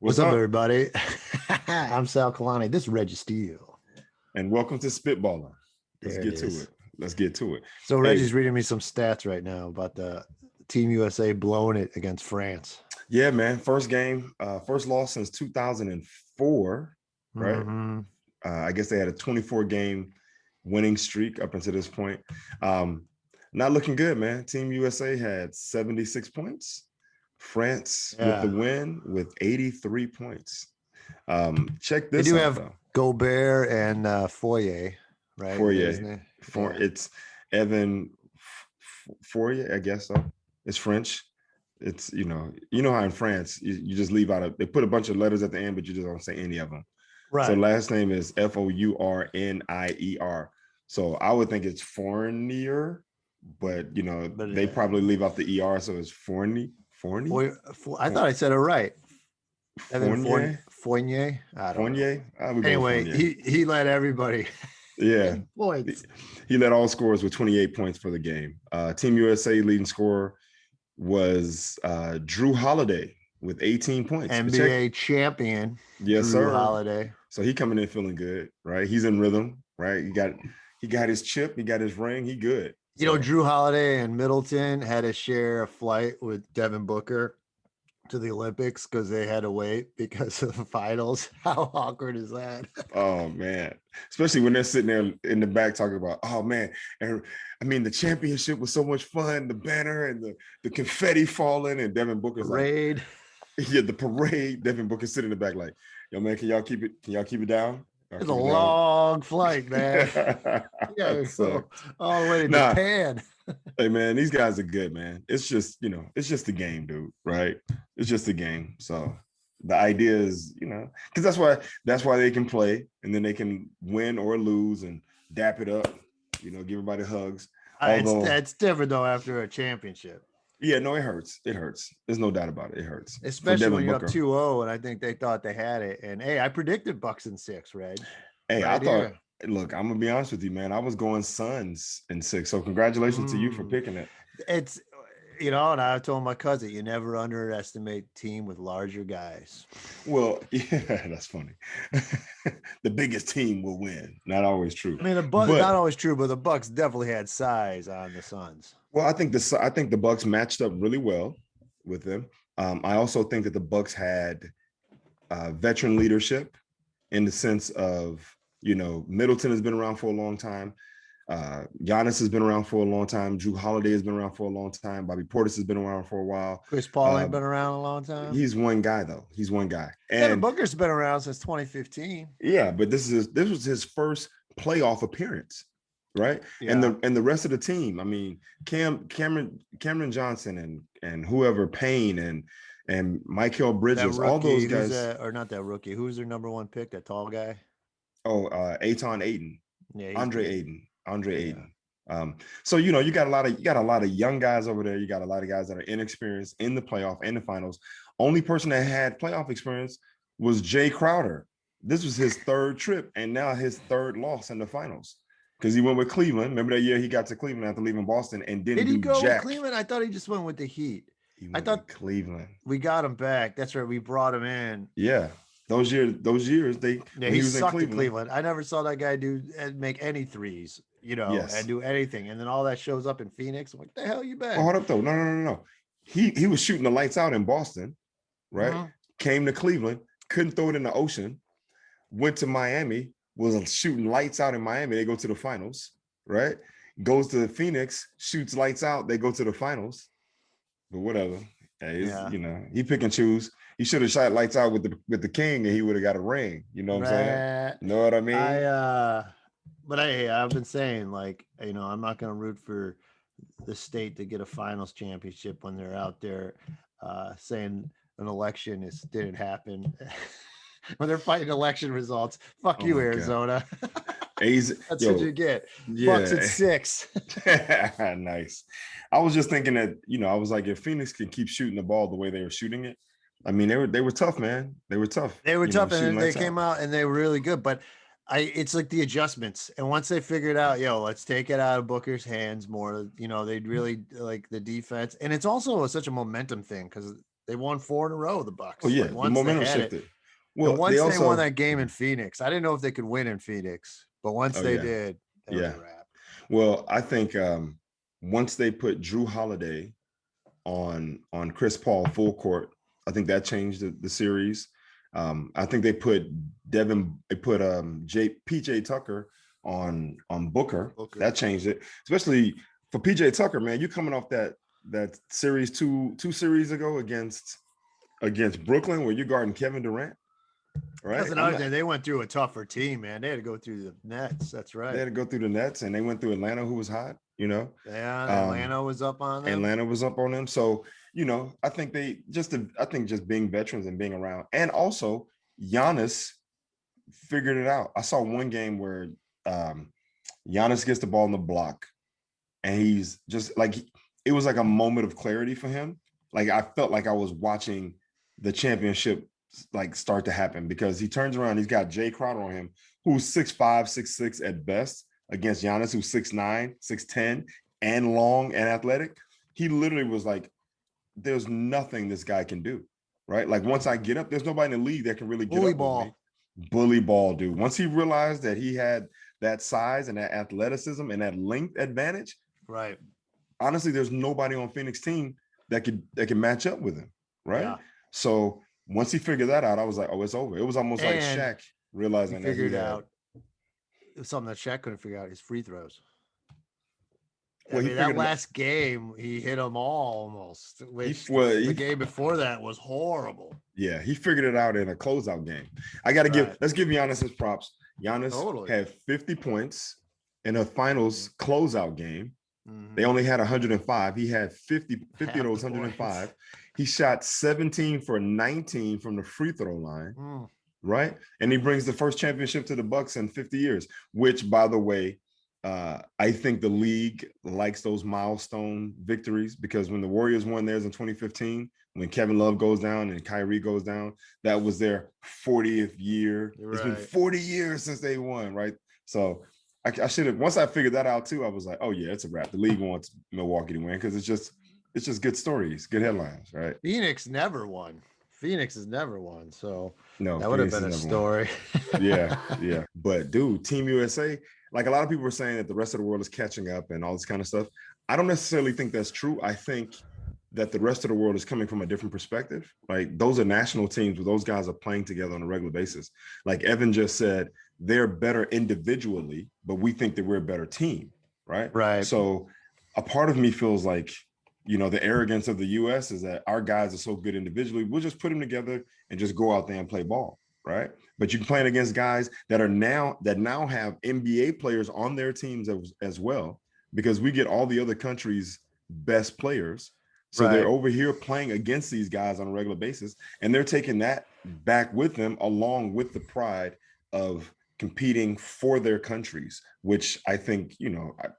What's up, everybody? I'm Sal Kalani. This is Reggie Steele. And welcome to Spitballin. Let's There get it to is. it. Let's get to it. So Reggie's reading me some stats right now about the Team USA blowing it against France. Yeah, man. First game, first loss since 2004, right? Mm-hmm. I guess they had a 24-game winning streak up until this point. Not looking good, man. Team USA had 76 points. France with the win with 83 points. Check They this do out, have though. Gobert and Foyer, right? Fourier. It's Evan Fourier, I guess so. It's French. It's you know how in France you just leave out they put a bunch of letters at the end, but you just don't say any of them. Right. So last name is Fournier. So I would think it's Fournier, but they probably leave out the ER, so it's Fournier. I thought I said it right. Fournier. Fournier. I don't know. Anyway, he led everybody. Yeah, points. He led all scorers with 28 points for the game. Team USA leading scorer was Drew Holiday with 18 points. NBA champion. Yes, Drew sir. Holiday. So he coming in feeling good, right? He's in rhythm, right? He got his chip, he got his ring, he good. Drew Holiday and Middleton had to share a flight with Devin Booker to the Olympics because they had to wait because of the finals. How awkward is that? Oh man, especially when they're sitting there in the back talking about, oh man, and I mean the championship was so much fun, the banner and the confetti falling, and Devin Booker's parade. The parade. Devin Booker sitting in the back like, yo man, can y'all keep it down? It's a long flight, man. So all the way to Japan. Hey man, these guys are good, man. It's just the game, dude, right? It's just a game. So the idea is, because that's why they can play, and then they can win or lose and dap it up, give everybody hugs. It's different though after a championship. Yeah, no, it hurts. It hurts. There's no doubt about it. It hurts. Especially when you're up 2-0, and I think they thought they had it. And hey, I predicted Bucks in 6, Reg. Hey, I thought, look, I'm gonna be honest with you, man. I was going Suns in 6. So congratulations to you for picking it. It's and I told my cousin, you never underestimate a team with larger guys. Well, yeah, that's funny. The biggest team will win. Not always true. I mean, not always true, but the Bucks definitely had size on the Suns. Well, I think the Bucks matched up really well with them. I also think that the Bucks had veteran leadership in the sense of, Middleton has been around for a long time. Giannis has been around for a long time. Drew Holiday has been around for a long time. Bobby Portis has been around for a while. Chris Paul ain't been around a long time. He's one guy, though. He's one guy. And Devin Booker's been around since 2015. Yeah, but this was his first playoff appearance, right? Yeah. And the rest of the team. I mean, Cameron Johnson and whoever, Payne and Michael Bridges, all those guys. Or not that rookie. Who's their number 1 pick? That tall guy. Oh, Aton Aiden. Yeah, Andre Aiden. So you got a lot of young guys over there. You got a lot of guys that are inexperienced in the playoff and the finals. Only person that had playoff experience was Jay Crowder. This was his 3rd trip and now his 3rd loss in the finals because he went with Cleveland. Remember that year he got to Cleveland after leaving Boston and didn't do jack. Did he go with Cleveland? I thought he just went with the Heat. I thought Cleveland. We got him back. That's right. We brought him in. Yeah. Those years, he sucked at Cleveland. I never saw that guy make any threes, and do anything. And then all that shows up in Phoenix. I'm like, the hell you back? Well, hold up though. No. He was shooting the lights out in Boston, right? Mm-hmm. Came to Cleveland, couldn't throw it in the ocean. Went to Miami, was shooting lights out in Miami. They go to the finals, right? Goes to Phoenix, shoots lights out. They go to the finals. But whatever. He pick and choose. He should have shot lights out with the King, and he would have got a ring. You know what I'm saying? You know what I mean? But I've been saying, like, I'm not going to root for the state to get a finals championship when they're out there saying an election didn't happen. When they're fighting election results. Fuck you, Arizona. That's what you get. Yeah. Bucks at 6. Nice. I was just thinking that, I was like, if Phoenix can keep shooting the ball the way they were shooting it, I mean, they were tough, man. They were tough. They were tough, and they came out and they were really good. But it's like the adjustments. And once they figured out, let's take it out of Booker's hands more, they'd really like the defense. And it's also such a momentum thing because They won 4 in a row, the Bucks. Oh yeah, Like the once they momentum had it. shifted. Well, Well, once they they won also, that game in Phoenix, I didn't know if they could win in Phoenix, but once oh they yeah, did, that was yeah. a wrap. Well, I think once they put Drew Holiday on Chris Paul full court, I think that changed the series. I think they put PJ Tucker on Booker. That changed it, especially for PJ Tucker, man. You coming off that series two series ago against Brooklyn where you're guarding Kevin Durant, right? That's another thing. They went through a tougher team, man. They had to go through the Nets. That's right. They had to go through the Nets, and they went through Atlanta, who was hot, Yeah, Atlanta was up on them. Atlanta was up on them. So, I think just being veterans and being around. And also, Giannis figured it out. I saw one game where Giannis gets the ball in the block, and he's just like, it was like a moment of clarity for him. Like, I felt like I was watching the championship like start to happen, because he turns around, he's got Jay Crowder on him, who's 6'5", 6'6" at best, against Giannis, who's 6'9", 6'10", and long and athletic. He literally was like, there's nothing this guy can do, right? Like, once I get up, there's nobody in the league that can really get up with me. Bully ball, dude. Once he realized that he had that size and that athleticism and that length advantage, right? Honestly, there's nobody on Phoenix team that can match up with him, right? Yeah. So once he figured that out, I was like, oh, it's over. It was almost like Shaq realizing that he figured out. It was something that Shaq couldn't figure out, his free throws. Well, I mean, that last game, he hit them all almost. The game before that was horrible. Yeah, he figured it out in a closeout game. Let's give Giannis his props. Giannis had 50 points in a finals closeout game. Mm-hmm. They only had 105. He had 50 of those 105. He shot 17 for 19 from the free throw line, right? And he brings the first championship to the Bucks in 50 years, which, by the way, I think the league likes those milestone victories, because when the Warriors won theirs in 2015, when Kevin Love goes down and Kyrie goes down, that was their 40th year. Right. It's been 40 years since they won, right? So I should have, once I figured that out too, I was like, oh yeah, it's a wrap. The league wants Milwaukee to win because it's just good stories, good headlines, right? Phoenix never won. Phoenix has never won, so no, that would have been a story. yeah. But dude, Team USA, like a lot of people were saying that the rest of the world is catching up and all this kind of stuff. I don't necessarily think that's true. I think that the rest of the world is coming from a different perspective. Like, those are national teams where those guys are playing together on a regular basis. Like Evan just said, they're better individually, but we think that we're a better team, right? Right. So a part of me feels like, the arrogance of the US is that our guys are so good individually, we'll just put them together and just go out there and play ball, right? But you're playing against guys that now have NBA players on their teams as well, because we get all the other countries' best players. So they're over here playing against these guys on a regular basis, and they're taking that back with them, along with the pride of competing for their countries, which I think,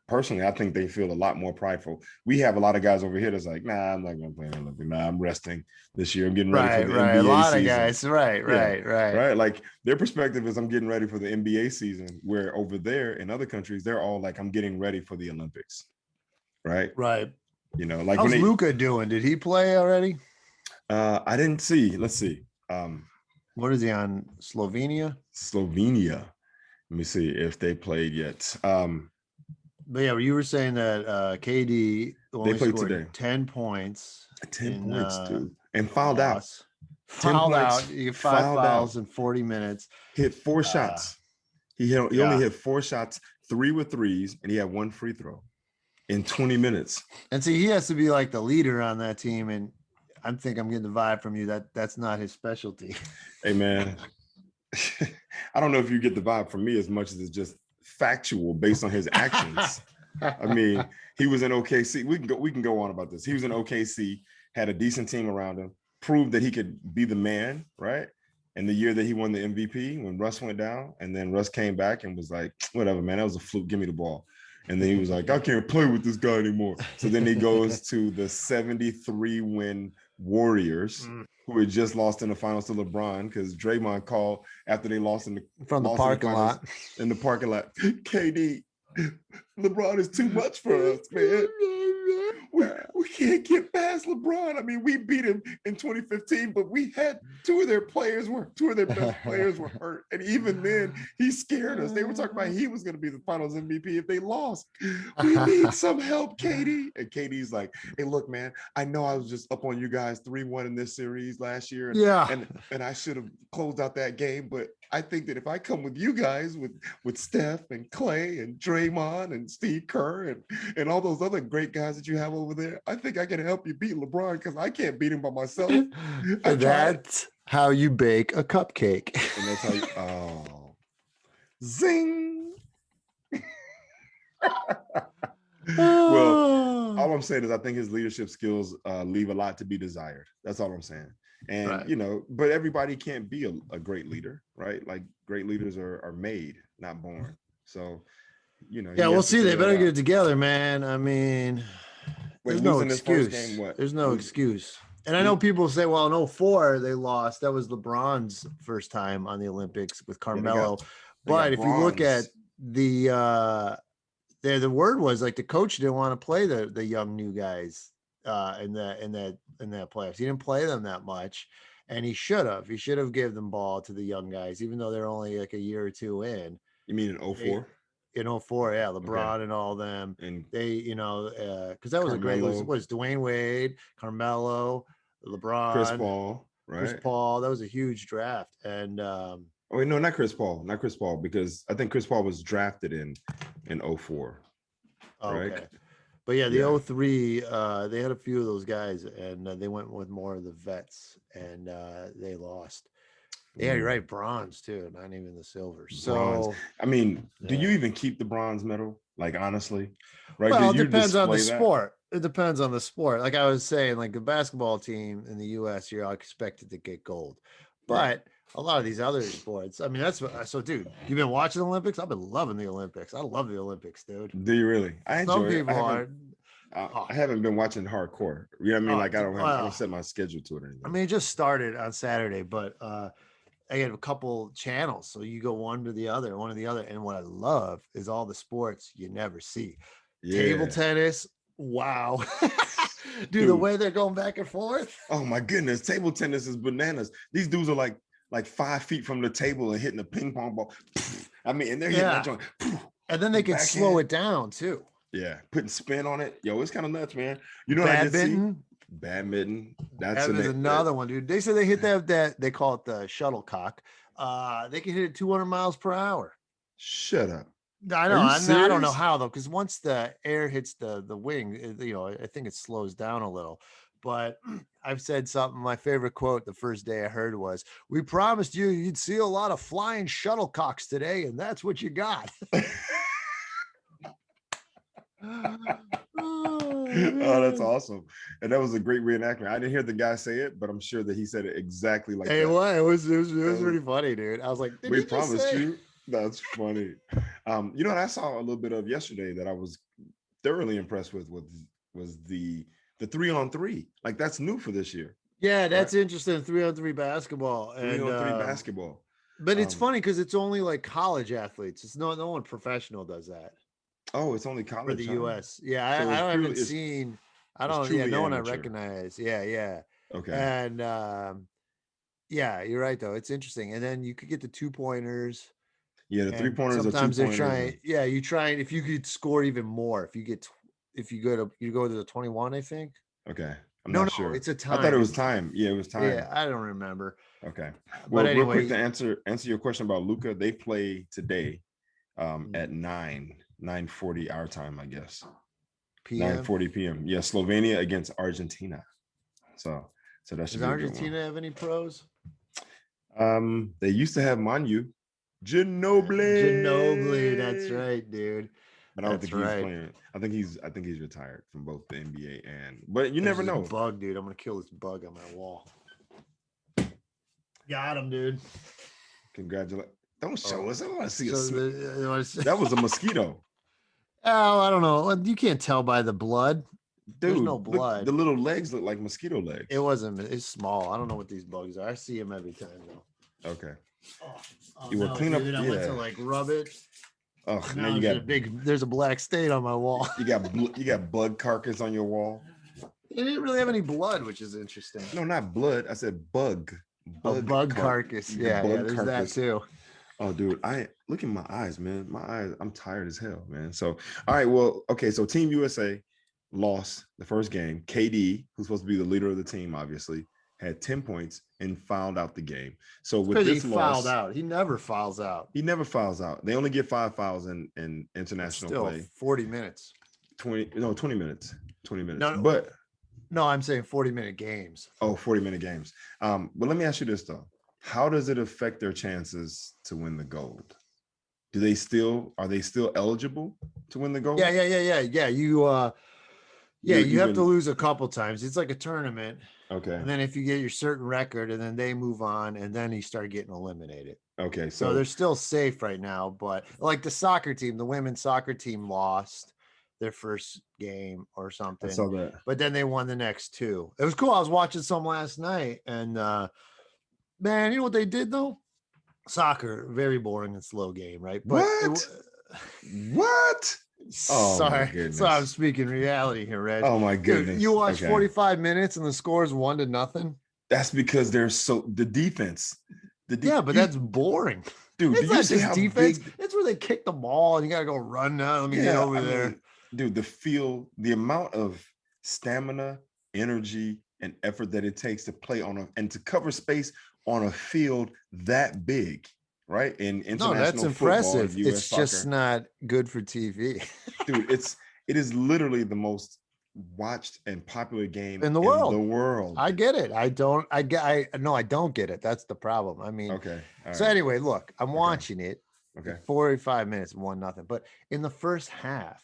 personally, I think they feel a lot more prideful. We have a lot of guys over here that's like, nah, I'm not going to play in the Olympics. Nah, I'm resting this year. I'm getting ready for the NBA season. A lot of guys, right. Like, their perspective is, I'm getting ready for the NBA season, where over there in other countries, they're all like, I'm getting ready for the Olympics, right? Right. Like, how's Luka doing? Did he play already? I didn't see. Let's see. What is he on? Slovenia. Let me see if they played yet. But yeah, you were saying that KD only played scored today. 10 points. 10 points, dude. And fouled out. Fouled out. You get 5 fouls in 40 minutes. Hit 4 shots. He only hit 4 shots, 3 with threes, and he had 1 free throw in 20 minutes. And see, he has to be like the leader on that team. And I'm getting the vibe from you that that's not his specialty. Hey, man. I don't know if you get the vibe from me as much as it's just factual based on his actions. I mean, he was in OKC. We can go on about this. He was in OKC, had a decent team around him, proved that he could be the man, right? And the year that he won the MVP, when Russ went down, and then Russ came back and was like, whatever, man, that was a fluke. Give me the ball. And then he was like, I can't play with this guy anymore. So then he goes to the 73-win Warriors, who had just lost in the finals to LeBron, because Draymond called after they lost in the parking lot. In the parking lot, KD, LeBron is too much for us, man. We can't get past LeBron. I mean, we beat him in 2015, but we had two of their best players were hurt. And even then, he scared us. They were talking about he was going to be the finals MVP if they lost. We need some help, Katie. And Katie's like, hey, look, man, I know I was just up on you guys 3-1 in this series last year. And I should have closed out that game. But I think that if I come with you guys, with Steph and Clay and Draymond and Steve Kerr and all those other great guys that you have over there, I think I can help you beat LeBron because I can't beat him by myself. That's how you bake a cupcake. And that's how you, zing. Well, all I'm saying is I think his leadership skills leave a lot to be desired. That's all I'm saying. And, right. But everybody can't be a great leader, right? Like great leaders are made, not born. So, Yeah, we'll see. They better get it together, man. I mean, there's no excuse. There's no excuse. And I know people say, well, in 2004, they lost. That was LeBron's first time on the Olympics with Carmelo. But if you look at the word was like the coach didn't want to play the young new guys in that playoffs. He didn't play them that much, and he should have. He should have given them ball to the young guys, even though they're only like a year or two in. You mean in 2004? In 2004, yeah, LeBron and all them. And they, because that was Carmelo. A great Dwayne Wade, Carmelo, LeBron, Chris Paul, right? Chris Paul. That was a huge draft. And wait, no, not Chris Paul, because I think Chris Paul was drafted in 2004. Right? Okay. But yeah, the 03, they had a few of those guys, and they went with more of the vets, and they lost. Yeah, you're right. Bronze too, not even the silver. So, I mean, do you even keep the bronze medal? Like honestly, right? Well, it depends on the sport. It depends on the sport. Like I was saying, like the basketball team in the U.S., you're expected to get gold, but a lot of these other sports, I mean, that's so. Dude, you've been watching the Olympics? I've been loving the Olympics. I love the Olympics, dude. Do you really? I enjoy it. People are. I haven't been watching hardcore. You know what I mean? Like I don't set my schedule to it or anything. I mean, it just started on Saturday, but I have a couple channels, so you go one to the other. And what I love is all the sports you never see. Yeah. Table tennis, wow. Dude, the way they're going back and forth. Oh my goodness, table tennis is bananas. These dudes are like 5 feet from the table and hitting a ping pong ball. I mean, and they're hitting that joint. And then they can slow it down too. Yeah, putting spin on it. Yo, it's kind of nuts, man. Badminton. That's another one, dude. They said they hit that they call it the shuttlecock. They can hit it 200 miles per hour. Shut up. I know. I don't know how though, because once the air hits the wing, I think it slows down a little. But I've said something. My favorite quote the first day I heard was, "We promised you'd see a lot of flying shuttlecocks today, and that's what you got." Oh, that's awesome. And that was a great reenactment. I didn't hear the guy say it, but I'm sure that he said it exactly like that. Well, it was pretty funny, dude. I was like, we promised you. That's funny. What I saw a little bit of yesterday that I was thoroughly impressed with was the 3-on-3. Like that's new for this year. Yeah, that's interesting. 3-on-3 basketball. 3-on-3 basketball. But it's funny because it's only like college athletes. It's no one professional does that. Oh, it's only college for the U.S. Yeah, so I haven't seen. I don't. Yeah, no one I recognize. Yeah. Okay. And yeah, you're right though. It's interesting. And then you could get the 2-pointers. Yeah, the 3-pointers. Sometimes they're trying. Yeah, you try. If you could score even more, if you go to the 21, I think. Okay. I'm not sure. It's a time. I thought it was time. Yeah, it was time. Yeah, I don't remember. Okay. Well, anyway, real quick to answer your question about Luka, they play today at 9:40 our time, I guess. 9:40 p.m. Yeah, Slovenia against Argentina. So that should. Does Argentina have any pros? They used to have Manu Ginobili. That's right, dude. But I don't think he's playing. I think he's retired from both the NBA but you never know. Bug, dude. I'm gonna kill this bug on my wall. Got him, dude. Congratulations. Don't show us. I want to see that was a mosquito. Oh, I don't know. You can't tell by the blood. Dude, there's no blood. The little legs look like mosquito legs. It wasn't. It's small. I don't know what these bugs are. I see them every time though. Okay. You will clean up. I went to like rub it. Oh, now you got there's a black stain on my wall. You got blood carcass on your wall. He didn't really have any blood, which is interesting. No, not blood. I said bug. Bug carcass. Yeah, bug there's carcass. that too. Oh, dude, I look at my eyes, man. My eyes, I'm tired as hell, man. So, all right, well, okay. So, Team USA lost the first game. KD, who's supposed to be the leader of the team, obviously had 10 points and fouled out the game. So with this he loss, fouled out. He never fouls out. He never fouls out. They only get 5 fouls in international still play. 40 minutes. 20 minutes. 20 minutes. No, but no, I'm saying 40-minute games. Oh, 40-minute games. But let me ask you this though. How does it affect their chances to win the gold? Are they still eligible to win the gold? Yeah. You have to lose a couple times. It's like a tournament. Okay. And then if you get your certain record and then they move on and then you start getting eliminated. Okay. So they're still safe right now, but like the soccer team, the women's soccer team lost their first game or something. I saw that. But then they won the next two. It was cool. I was watching some last night and man, you know what they did though? Soccer, very boring and slow game, right? But what? Oh, sorry. So I'm speaking reality here, Reg. Oh my goodness. Dude, you watch 45 minutes and the score is 1-0. That's because they're the defense. Yeah, but that's boring. Dude, it's not just defense. It's where they kick the ball and you gotta go run now. Let me get over there. Dude, the amount of stamina, energy, and effort that it takes to play and to cover space on a field that big. Right? In international that's impressive. Football, it's just soccer. Not good for TV. Dude, it is literally the most watched and popular game in the world. I get it. I don't get it. That's the problem. I mean, okay. So anyway, look, I'm watching it. Okay. 45 minutes, 1-0. But in the first half,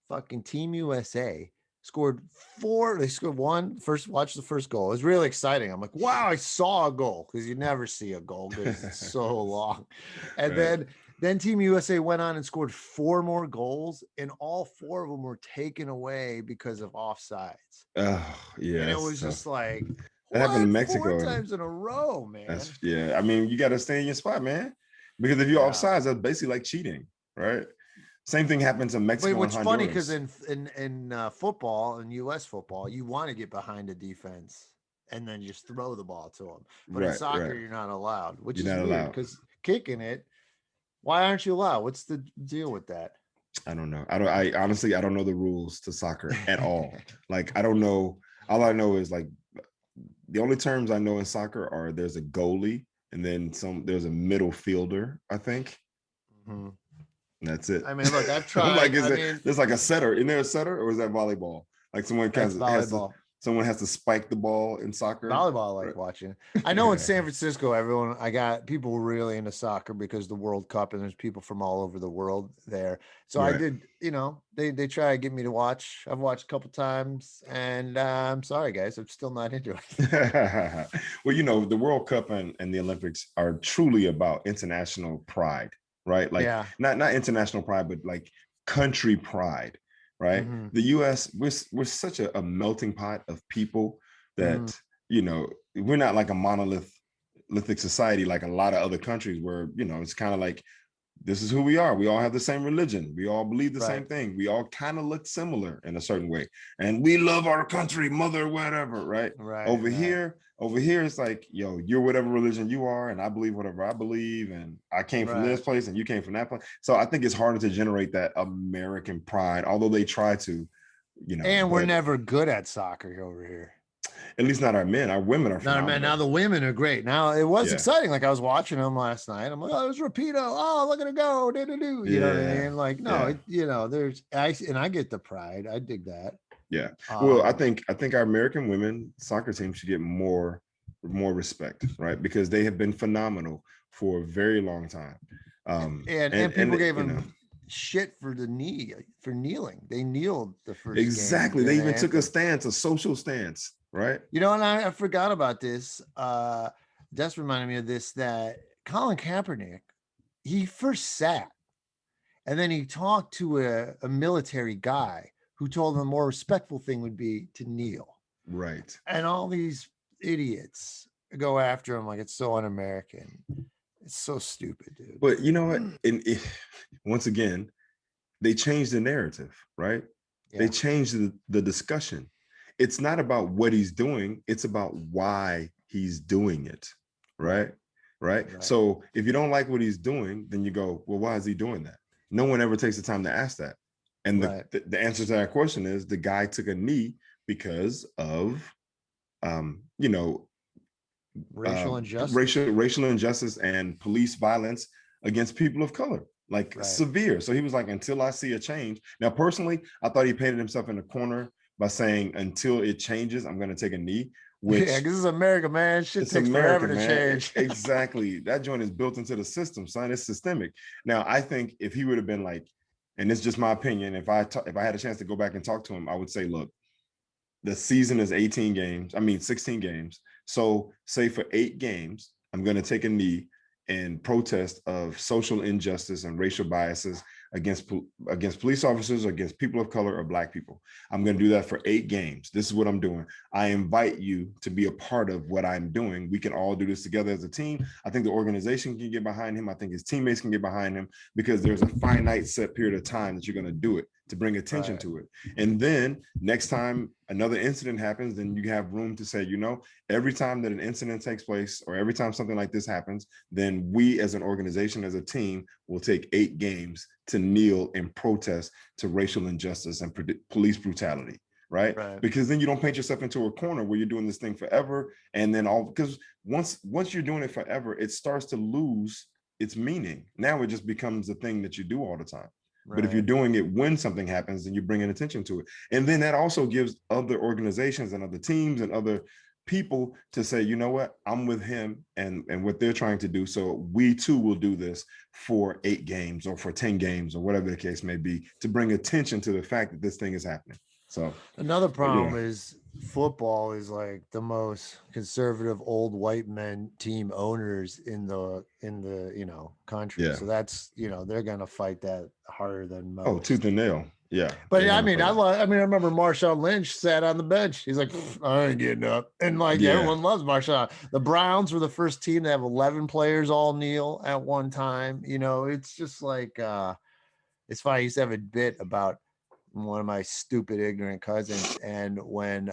fucking Team USA scored 4. They scored 1. Watch the first goal. It was really exciting. I'm like, wow, I saw a goal because you never see a goal because it's so long. And then Team USA went on and scored 4 more goals, and all 4 of them were taken away because of offsides. Oh, yeah. And it was just like that happened in Mexico 4 times in a row, man. I mean, you got to stay in your spot, man. Because if you're offsides, that's basically like cheating, right? Same thing happens in Mexico. What's funny because in football, in U.S. football, you want to get behind the defense and then just throw the ball to them. But in soccer, you're not allowed, which is weird because kicking it. Why aren't you allowed? What's the deal with that? I don't know. I honestly don't know the rules to soccer at all. Like I don't know. All I know is like the only terms I know in soccer are there's a goalie and then there's a middle fielder, I think. Mm-hmm. That's it. I mean, look, I've tried. Like, there's like a setter. Isn't there a setter or is that volleyball? Like someone has to spike the ball in soccer. Volleyball, I like watching. I know in San Francisco, I got people really into soccer because the World Cup and there's people from all over the world there. So I did, they try to get me to watch. I've watched a couple times and I'm sorry, guys, I'm still not into it. Well, the World Cup and the Olympics are truly about international pride, right? Like not international pride, but like country pride. Right. Mm-hmm. The US, we're such a melting pot of people that, we're not like a monolithic society like a lot of other countries where, it's kind of like, this is who we are. We all have the same religion. We all believe the same thing. We all kind of look similar in a certain way. And we love our country, mother, whatever, right? Over here, it's like, yo, you're whatever religion you are, and I believe whatever I believe, and I came from this place and you came from that place. So I think it's harder to generate that American pride, although they try to, And we're never good at soccer over here. At least not our men. Our women are phenomenal. Men. Now the women are great. Now it was exciting. Like I was watching them last night. I'm like, oh, there's Rapido. Oh, look at her go. You know what I mean? Like, no, I get the pride. I dig that. Yeah. Well, I think our American women soccer team should get more respect, right? Because they have been phenomenal for a very long time. And people gave them shit for kneeling. They kneeled the first game. Exactly. They even took a social stance. Right. And I forgot about this. That's reminded me of this, that Colin Kaepernick, he first sat and then he talked to a military guy who told him a more respectful thing would be to kneel. Right. And all these idiots go after him like it's so un-American. It's so stupid, dude. But you know what? Once again, they changed the narrative, right? Yeah. They changed the discussion. it's not about what he's doing, it's about why he's doing it. Right. Right. So if you don't like what he's doing, then you go, well, why is he doing that? No one ever takes the time to ask that. And Right. the answer to that question is the guy took a knee because of you know, Racial injustice. racial injustice and police violence against people of color, like Right. severe. So he was like, until I see a change. Now, personally, I thought he painted himself in a corner by saying, until it changes, I'm going to take a knee. Which, Yeah, because this is America, man. Shit it's takes America, forever to man. change. Exactly. That joint is built into the system, son. It's systemic. Now, I think if he would have been like, and it's just my opinion, if I had a chance to go back and talk to him, I would say, look, the season is 18 games. I mean, 16 games. So say for 8 games, I'm going to take a knee in protest of social injustice and racial biases against police officers, or against people of color or Black people. I'm going to do that for 8 games. This is what I'm doing. I invite you to be a part of what I'm doing. We can all do this together as a team. I think the organization can get behind him. I think his teammates can get behind him, because there's a finite set period of time that you're going to do it, to bring attention to it. And then next time another incident happens, then you have room to say, you know, every time that an incident takes place, or every time something like this happens, then we as an organization, as a team, will take 8 games to kneel in protest to racial injustice and police brutality. Right? Because then you don't paint yourself into a corner where you're doing this thing forever. And then because once you're doing it forever, it starts to lose its meaning. Now it just becomes a thing that you do all the time. But if you're doing it when something happens, then you're bringing attention to it. And then that also gives other organizations and other teams and other people to say, you know what, I'm with him and what they're trying to do. So we too will do this for 8 games or for 10 games or whatever the case may be, to bring attention to the fact that this thing is happening. So another problem is football is like the most conservative old white men team owners in the country. Yeah. So that's, they're gonna fight that harder than most. Oh, tooth and nail. Yeah. But I remember Marshawn Lynch sat on the bench. He's like, I ain't getting up. And everyone loves Marshawn. The Browns were the first team to have 11 players all kneel at one time. It's just like it's funny. I used to have a bit about one of my stupid, ignorant cousins. And when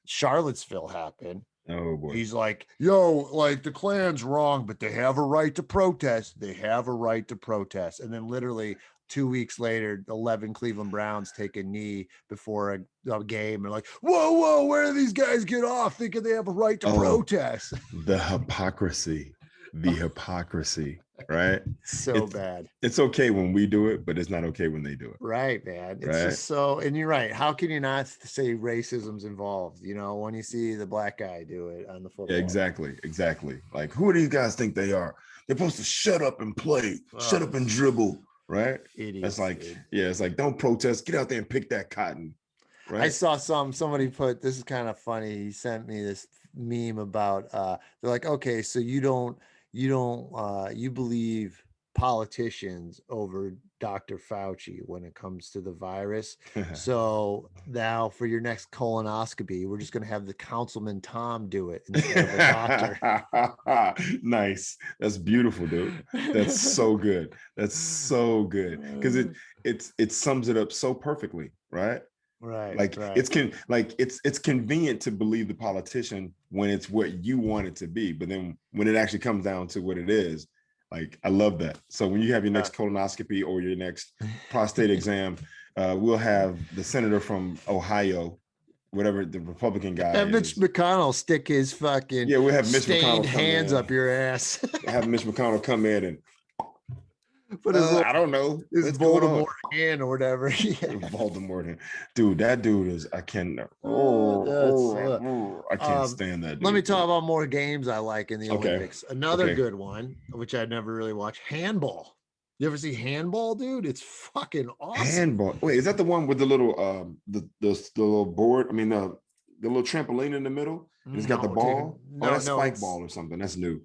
Charlottesville happened, oh boy, he's like, yo, like the Klan's wrong, but they have a right to protest. They have a right to protest. And then literally 2 weeks later, 11 Cleveland Browns take a knee before a game. And like, whoa, where do these guys get off thinking they have a right to protest? The hypocrisy. The hypocrisy, right? So bad. It's okay when we do it, but it's not okay when they do it. Right, man. It's just so, and you're right. How can you not say racism's involved? When you see the Black guy do it on the football. Yeah, exactly. Like, who do these guys think they are? They're supposed to shut up and play, shut up and dribble, right? Idiots, it's like, it's like, don't protest. Get out there and pick that cotton. Right? I saw somebody put, this is kind of funny. He sent me this meme about, they're like, okay, so you believe politicians over Dr. Fauci when it comes to the virus. So now for your next colonoscopy, we're just going to have the Councilman Tom do it instead of a doctor. Nice. That's beautiful, dude. That's so good. That's so good. Because it sums it up so perfectly, right? Right. It's convenient to believe the politician when it's what you want it to be, but then when it actually comes down to what it is, like, I love that. So when you have your next colonoscopy or your next prostate exam, we'll have the senator from Ohio, whatever the Republican guy have Mitch McConnell stick his fucking we'll have Mitch stained McConnell hands up your ass. Have Mitch McConnell come in and but I don't know. His Voldemort hand or whatever. Voldemort, dude. That dude is. I can't. I can't stand that. Dude. Let me talk about more games I like in the Olympics. Another good one, which I never really watched, handball. You ever see handball, dude? It's fucking awesome. Handball. Wait, is that the one with the little the little board? I mean the little trampoline in the middle. And it's got the ball. That's spike ball or something. That's new.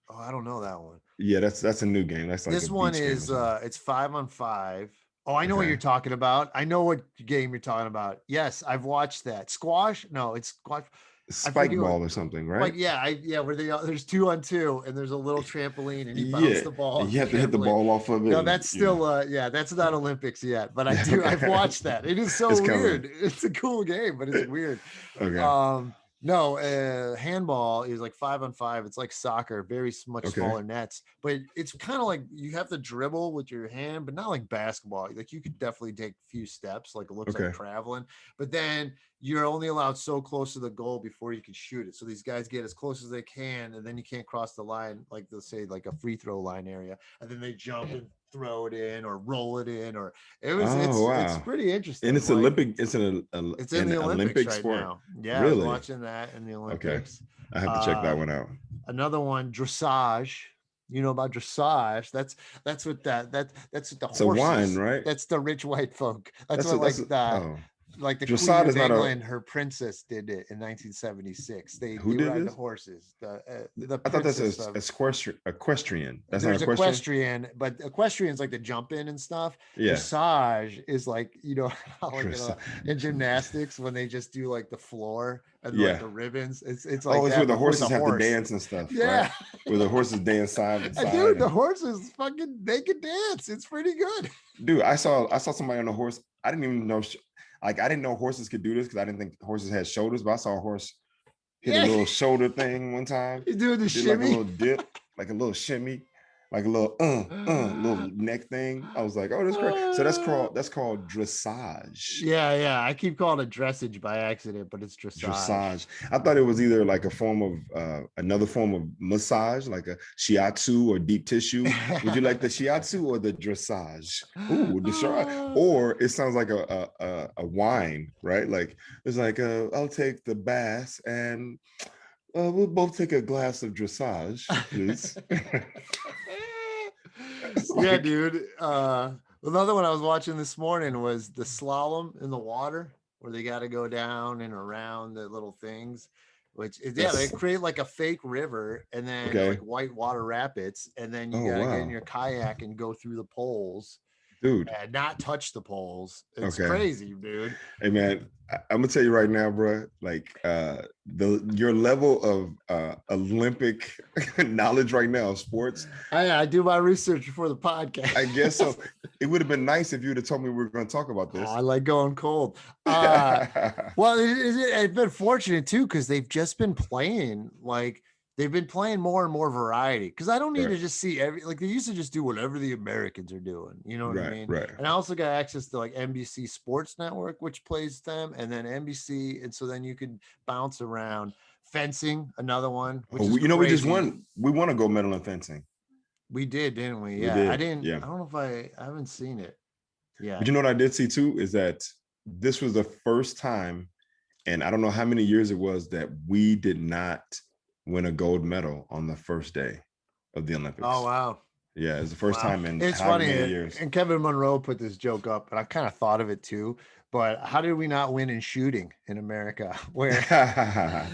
Oh, I don't know that one. Yeah, that's a new game. That's like this one is it's 5-on-5. Oh, I know what you're talking about. I know what game you're talking about. Yes, I've watched that. Squash? No, it's squash. spike ball or something, right? Where there's 2-on-2 and there's a little trampoline and you bounce Yeah, the ball. and you have to hit the ball off of it. No, that's still that's not Olympics yet, but I've watched that. It is so weird. It's a cool game, but it's weird. Okay. No, handball is like 5-on-5. It's like soccer, very much smaller nets, but it's kind of like you have to dribble with your hand, but not like basketball. Like you could definitely take a few steps, like it looks like traveling, but then you're only allowed so close to the goal before you can shoot it. So these guys get as close as they can, and then you can't cross the line, like they'll say like a free throw line area, and then they jump and throw it in or roll it in, or it's pretty interesting. And it's like, Olympic. It's in the Olympics right sport now. Yeah, really? I was watching that in the Olympics. I have to check that one out. Another one, dressage. You know about dressage? That's what that's what the horses. A wine, right? That's the rich white folk. Like the Queen of England, her princess did it in 1976. They ride the horses. The I thought that's equestrian. That's There's not equestrian, but equestrian is like the jump in and stuff. Yeah. Dressage is like, in gymnastics when they just do like the floor and like the ribbons. It's like it's where the horses have to dance and stuff. Yeah, right? Where the horses dance side to side. Dude, the horses they can dance. It's pretty good. Dude, I saw somebody on a horse. I didn't even know. I didn't know horses could do this because I didn't think horses had shoulders, but I saw a horse hit a little shoulder thing one time. He's doing the shimmy. Like a little dip, like a little shimmy, like a little little neck thing. I was like, oh, that's great. So that's called dressage. Yeah. I keep calling it dressage by accident, but it's dressage. Dressage. I thought it was either like a form of another form of massage, like a shiatsu or deep tissue. Would you like the shiatsu or the dressage? Ooh, dressage. Or it sounds like a wine, right? Like it's like I'll take the bass and we'll both take a glass of dressage, please. Yeah, dude. Another one I was watching this morning was the slalom in the water, where they got to go down and around the little things, they create like a fake river and then like white water rapids, and then you gotta get in your kayak and go through the poles. Dude, and not touch the poles. It's crazy, dude. Hey man, I'm gonna tell you right now, bro. Like your level of Olympic knowledge right now of sports. I do my research before the podcast. I guess so. It would have been nice if you would have told me we were going to talk about this. I like going cold. Well, it's been fortunate too because they've just been playing like. They've been playing more and more variety because I don't need to just see they used to just do whatever the Americans are doing. You know what I mean? Right. And I also got access to like NBC Sports Network, which plays them, and then NBC. And so then you could bounce around. Fencing, another one. Which is we just won. We won a gold medal in fencing. We did, didn't we? Yeah. I didn't. Yeah. I don't know if I haven't seen it. Yeah. But you know what I did see too is that this was the first time, and I don't know how many years it was that we did not win a gold medal on the first day of the Olympics. Oh wow. Yeah, it's the first time in it's funny years. And Kevin Monroe put this joke up, and I kind of thought of it too. But how did we not win in shooting in America? Where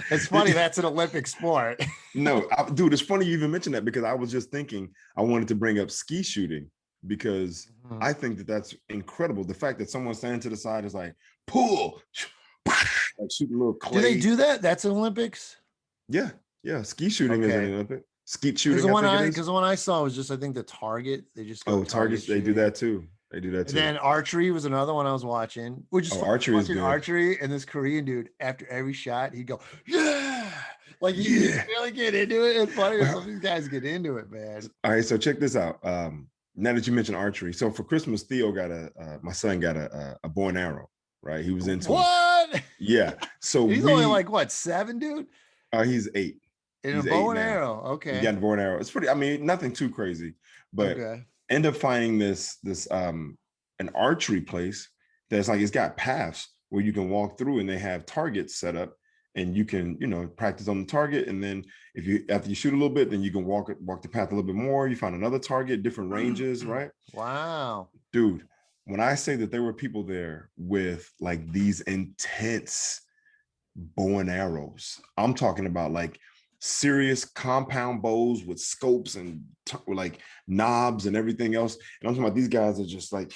it's funny, that's an Olympic sport. No, dude, it's funny you even mentioned that because I was just thinking I wanted to bring up ski shooting because I think that that's incredible. The fact that someone standing to the side is like pull, like shooting a little clay. Do they do that? That's Olympics. Yeah, ski shooting is an Olympic. Skeet shooting. Because the one I saw was just, I think, the target. They just targets. They do that too. And then archery was another one I was watching. Archery is good. Archery, and this Korean dude, after every shot, he'd go, yeah, like you really get into it. It's funny when some of these guys get into it, man. All right, so check this out. Now that you mentioned archery, so for Christmas, Theo got my son got a bow and arrow. Right, he was into what? Yeah, so he's only like what, 7, dude? He's 8. In a bow and arrow, okay. Yeah, bow and arrow. It's pretty. I mean, nothing too crazy, but end up finding this an archery place that's like it's got paths where you can walk through, and they have targets set up, and you can practice on the target, and then after you shoot a little bit, then you can walk the path a little bit more. You find another target, different ranges, right? Wow, dude. When I say that there were people there with like these intense bow and arrows, I'm talking about like serious compound bows with scopes and like knobs and everything else. And I'm talking about these guys are just like,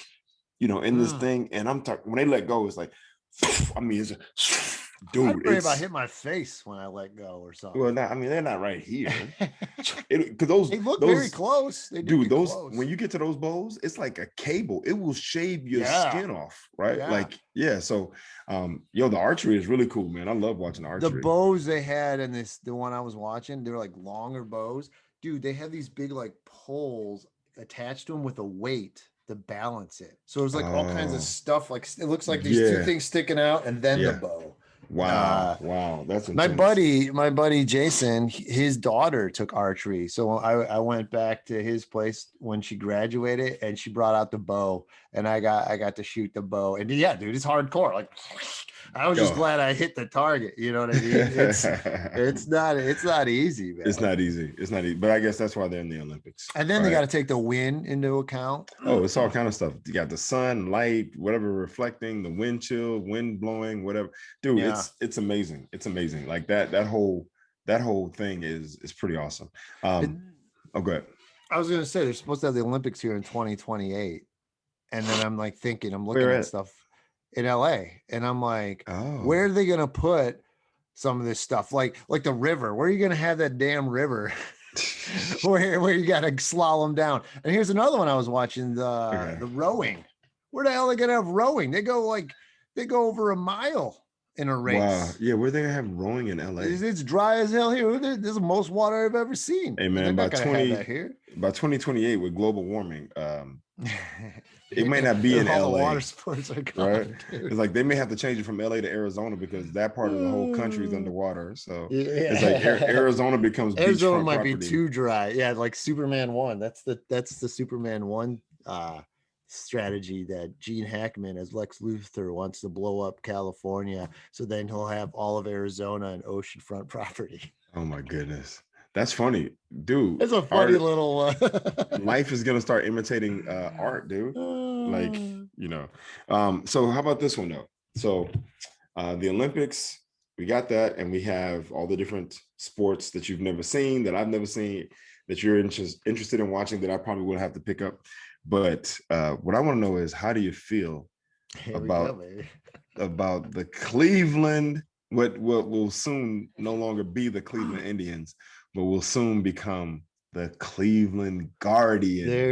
in this thing. And I'm talking, when they let go, it's like, I mean, it's dude, worry about it's hitting my face when I let go or well, something. not, I mean, they're not right here. Because They look very those close. They do dude, get those close. when you get to those bows, it's like a cable. It will shave your Yeah. skin off, right? Yeah. Like, yeah. So, yo, the archery is really cool, man. I love watching The archery. bows they had in the one I was watching, they were like longer bows. Dude, they have these big like poles attached to them with a weight to balance it. So there's like all kinds of Oh, stuff. Like it looks like these two yeah, things sticking out and then the yeah. bow. Wow, Uh, wow, that's my intense. buddy, my buddy Jason, his daughter took archery. So I went back to his place when she graduated and she brought out the bow and I got to shoot the bow. And yeah, dude, it's hardcore. Like I was just Yo. glad I hit the target. You know what I mean? It's not easy, It's man. not easy. It's not easy. But I guess that's why they're in the Olympics, And then they got right? to take the wind into account. Oh, it's all kind of stuff. You got the sun, light, whatever reflecting, the wind chill, wind blowing, whatever. Dude, Yeah. it's amazing. It's amazing. Like that whole thing is pretty awesome. It, Oh, go ahead. I was gonna say they're supposed to have the Olympics here in 2028. And then I'm like thinking, I'm looking Where at at? stuff in LA, and I'm like, where Oh, are they gonna put some of this stuff? Like the river. Where are you gonna have that damn river? where you gotta slalom down? And here's another one I was watching, the okay. the rowing. Where the hell are they gonna have rowing? They go over a mile in a Wow. race. Yeah, where they gonna have rowing in LA? It's dry as hell here. This is the most water I've ever seen. Hey They're man, not gonna have that 2028 with global warming, it may not be in All the water LA, sports are right? gone, dude. It's like they may have to change it from LA to Arizona because that part of the whole country is underwater. So it's like Yeah. Arizona becomes Arizona beachfront might be property. too dry. Yeah, like Superman 1. That's the Superman 1 strategy that Gene Hackman as Lex Luthor wants to blow up California so then he'll have all of Arizona and oceanfront property. Oh my goodness. That's funny. Dude, It's a funny art little life is gonna start imitating art, dude. Like, so how about this one though? So the Olympics, we got that, and we have all the different sports that you've never seen, that I've never seen, that you're interested in watching, that I probably will have to pick up. But what I want to know is, how do you feel Here we go, about baby. the Cleveland, what will soon no longer be the Cleveland Indians, but will soon become the Cleveland There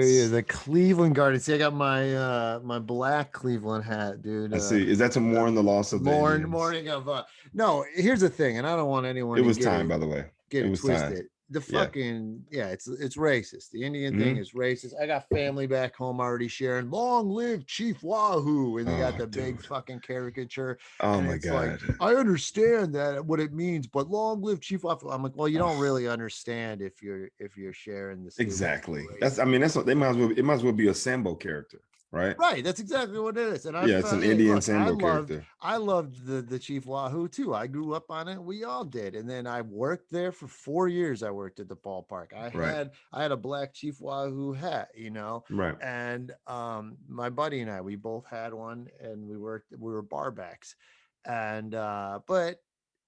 he is, Guardians? the Cleveland Guardians. See, I got my black Cleveland hat, dude. I see. Is that to mourn the loss of the Indians? Morning of no, here's the thing, and I don't want anyone It to was time, by the way. get It it was time. twisted. The Yeah. fucking yeah, it's racist. The Indian thing Mhm. is racist. I got family back home already sharing "Long live Chief Wahoo," and they got Oh, the big dude. fucking caricature, Oh and my it's like God. I understand that what it means, but "Long live Chief Wahoo." I'm like, well, you don't really understand if you're sharing the stupid Exactly. That's, I racist. mean, that's what they might as well, it might as well be a Sambo character, right? Right, that's exactly what it is. And I Yeah, it's felt, an hey, Indian look, Sambo character. I loved the Chief Wahoo too. I grew up on it. We all did. And then I worked there for 4 years. I worked at the ballpark. Right. I had a black Chief Wahoo hat, Right. and my buddy and I, we both had one, and we were barbacks. And but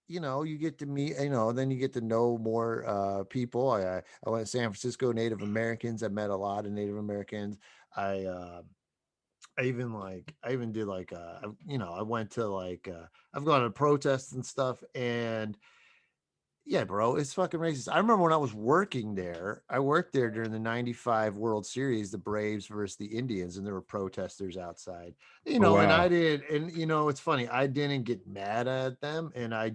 you get to meet, then you get to know more people. I went to San Francisco, Native Americans. I met a lot of Native Americans. I I even did like I went to I've gone to protests and stuff, and yeah, bro, it's fucking racist. I remember when I was working there, I worked there during the 95 World Series, the Braves versus the Indians, and there were protesters outside. Oh And I wow. did, and it's funny, I didn't get mad at them, and I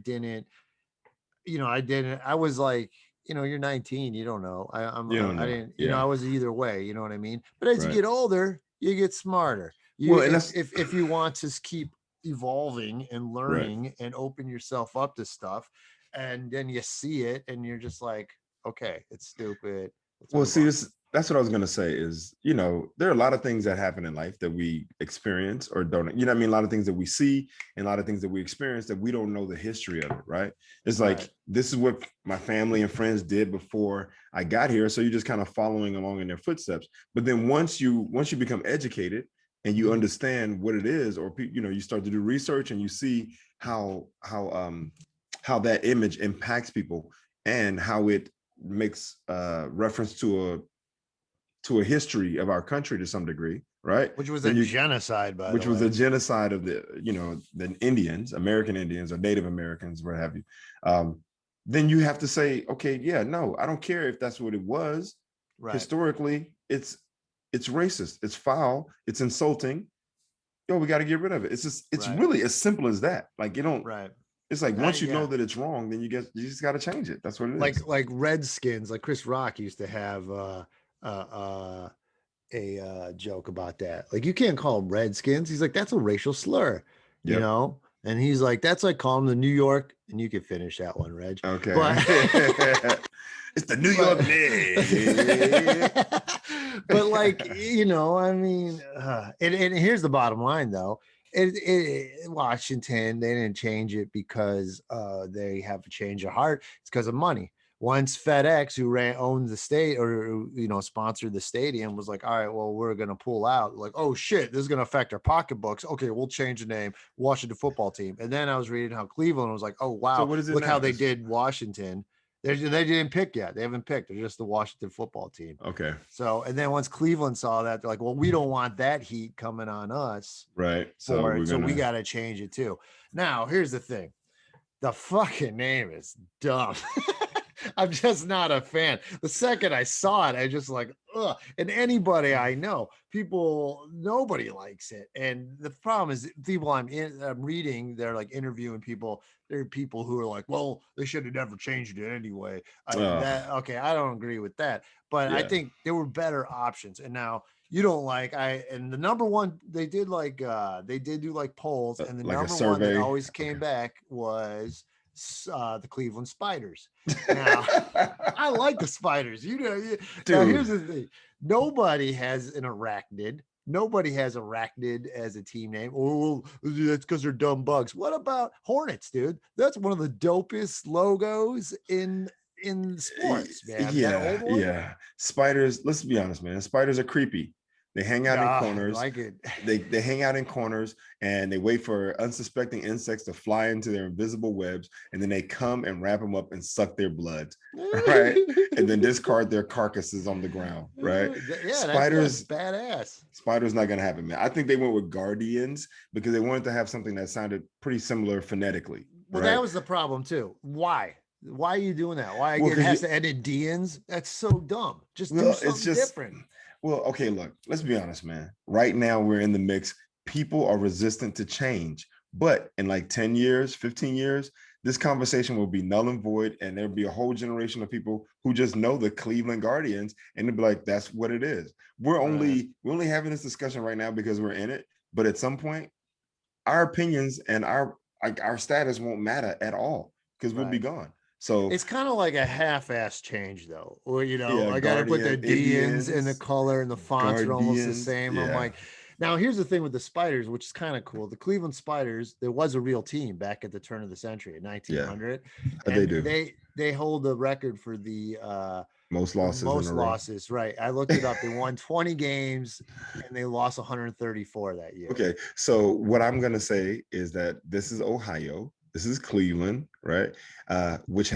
was like, you're 19, you don't know. You don't I know. didn't, Yeah. I was either way, you know what I mean? But as you Right. get older, you get smarter. You Well, and that's if you want to keep evolving and right. learning and open yourself up to stuff, and then you see it and you're just like, okay, it's stupid. Let's Well, move see, on. that's what I was gonna say is, there are a lot of things that happen in life that we experience or don't, you know what I mean? A lot of things that we see and a lot of things that we experience that we don't know the history of it, right? It's Right. like this is what my family and friends did before I got here. So you're just kind of following along in their footsteps. But then once you become educated and you Mhm. understand what it is, or you start to do research and you see how that image impacts people and how it makes reference to to a history of our country to some degree, right? Which was Then a you, genocide, by which the was a way. genocide of the Indians, American Indians or Native Americans, what have you. Then you have to say, okay, yeah, no, I don't care if that's what it was. Right. Historically, it's racist, it's foul, it's insulting. Yo, we got to get rid of it. It's just, it's really as simple as that. Like, you don't, Right. it's like once you know that it's wrong, then you just got to change it. That's what it is. Like Redskins, like Chris Rock used to have a joke about that. Like, you can't call them Redskins. He's like, that's a racial slur, you Yep. know? And he's like, that's like calling them the New York, and you can finish that one, Reg. Okay. But it's the New York Knicks. But like, you know, I mean, and here's the bottom line though. Washington, they didn't change it because they have a change of heart. It's because of money. Once FedEx, who owns the state or sponsored the stadium, was like, all right, well, we're gonna pull out. Like, oh shit, this is gonna affect our pocketbooks. Okay, we'll change the name, Washington Football Team. And then I was reading how Cleveland was like, oh wow, So what is it look now? how they did Washington. They didn't pick yet. They haven't picked. They're just the Washington Football Team. Okay. So, and then once Cleveland saw that, they're like, well, we don't want that heat coming on us. Right. So we got to change it too. Now, here's the thing. The fucking name is dumb. I'm just not a fan. The second I saw it, I just like, ugh. And anybody I know, nobody likes it. And the problem is, people I'm reading, they're like interviewing people. There are people who are like, well, they should have never changed it anyway. I don't agree with that. But I think there were better options. And now you don't like and the number one, they did do like polls, and the like number one that always came back was the Cleveland Spiders. Now, I like the Spiders. Now here's the thing: nobody has an arachnid. Nobody has arachnid as a team name. Oh, that's because they're dumb bugs. What about Hornets, dude? That's one of the dopest logos in sports, man. Yeah. Spiders. Let's be honest, man. Spiders are creepy. They hang out in corners. I like it. They hang out in corners and they wait for unsuspecting insects to fly into their invisible webs, and then they come and wrap them up and suck their blood, right? And then discard their carcasses on the ground, right? Yeah, Spiders, that's badass. Spiders not gonna happen, man. I think they went with guardians because they wanted to have something that sounded pretty similar phonetically. Well, that was the problem too. Why? Why are you doing that? Why it has to end in Dians? That's so dumb. Just do something different. Well, okay, look, let's be honest, man. Right now, we're in the mix. People are resistant to change. But in like 10 years, 15 years, this conversation will be null and void. And there'll be a whole generation of people who just know the Cleveland Guardians. And they'll be like, that's what it is. We're only having this discussion right now because we're in it. But at some point, our opinions and our status won't matter at all because we'll be gone. So it's kind of like a half-ass change, though. Or I got to put the Indians and the color and the fonts are almost the same. I'm like, now here's the thing with the Spiders, which is kind of cool. The Cleveland Spiders, there was a real team back at the turn of the century in 1900. And they do. They hold the record for the most losses. Right. I looked it up. They won 20 games and they lost 134 that year. Okay. So what I'm gonna say is that this is Ohio. This is Cleveland, right? Which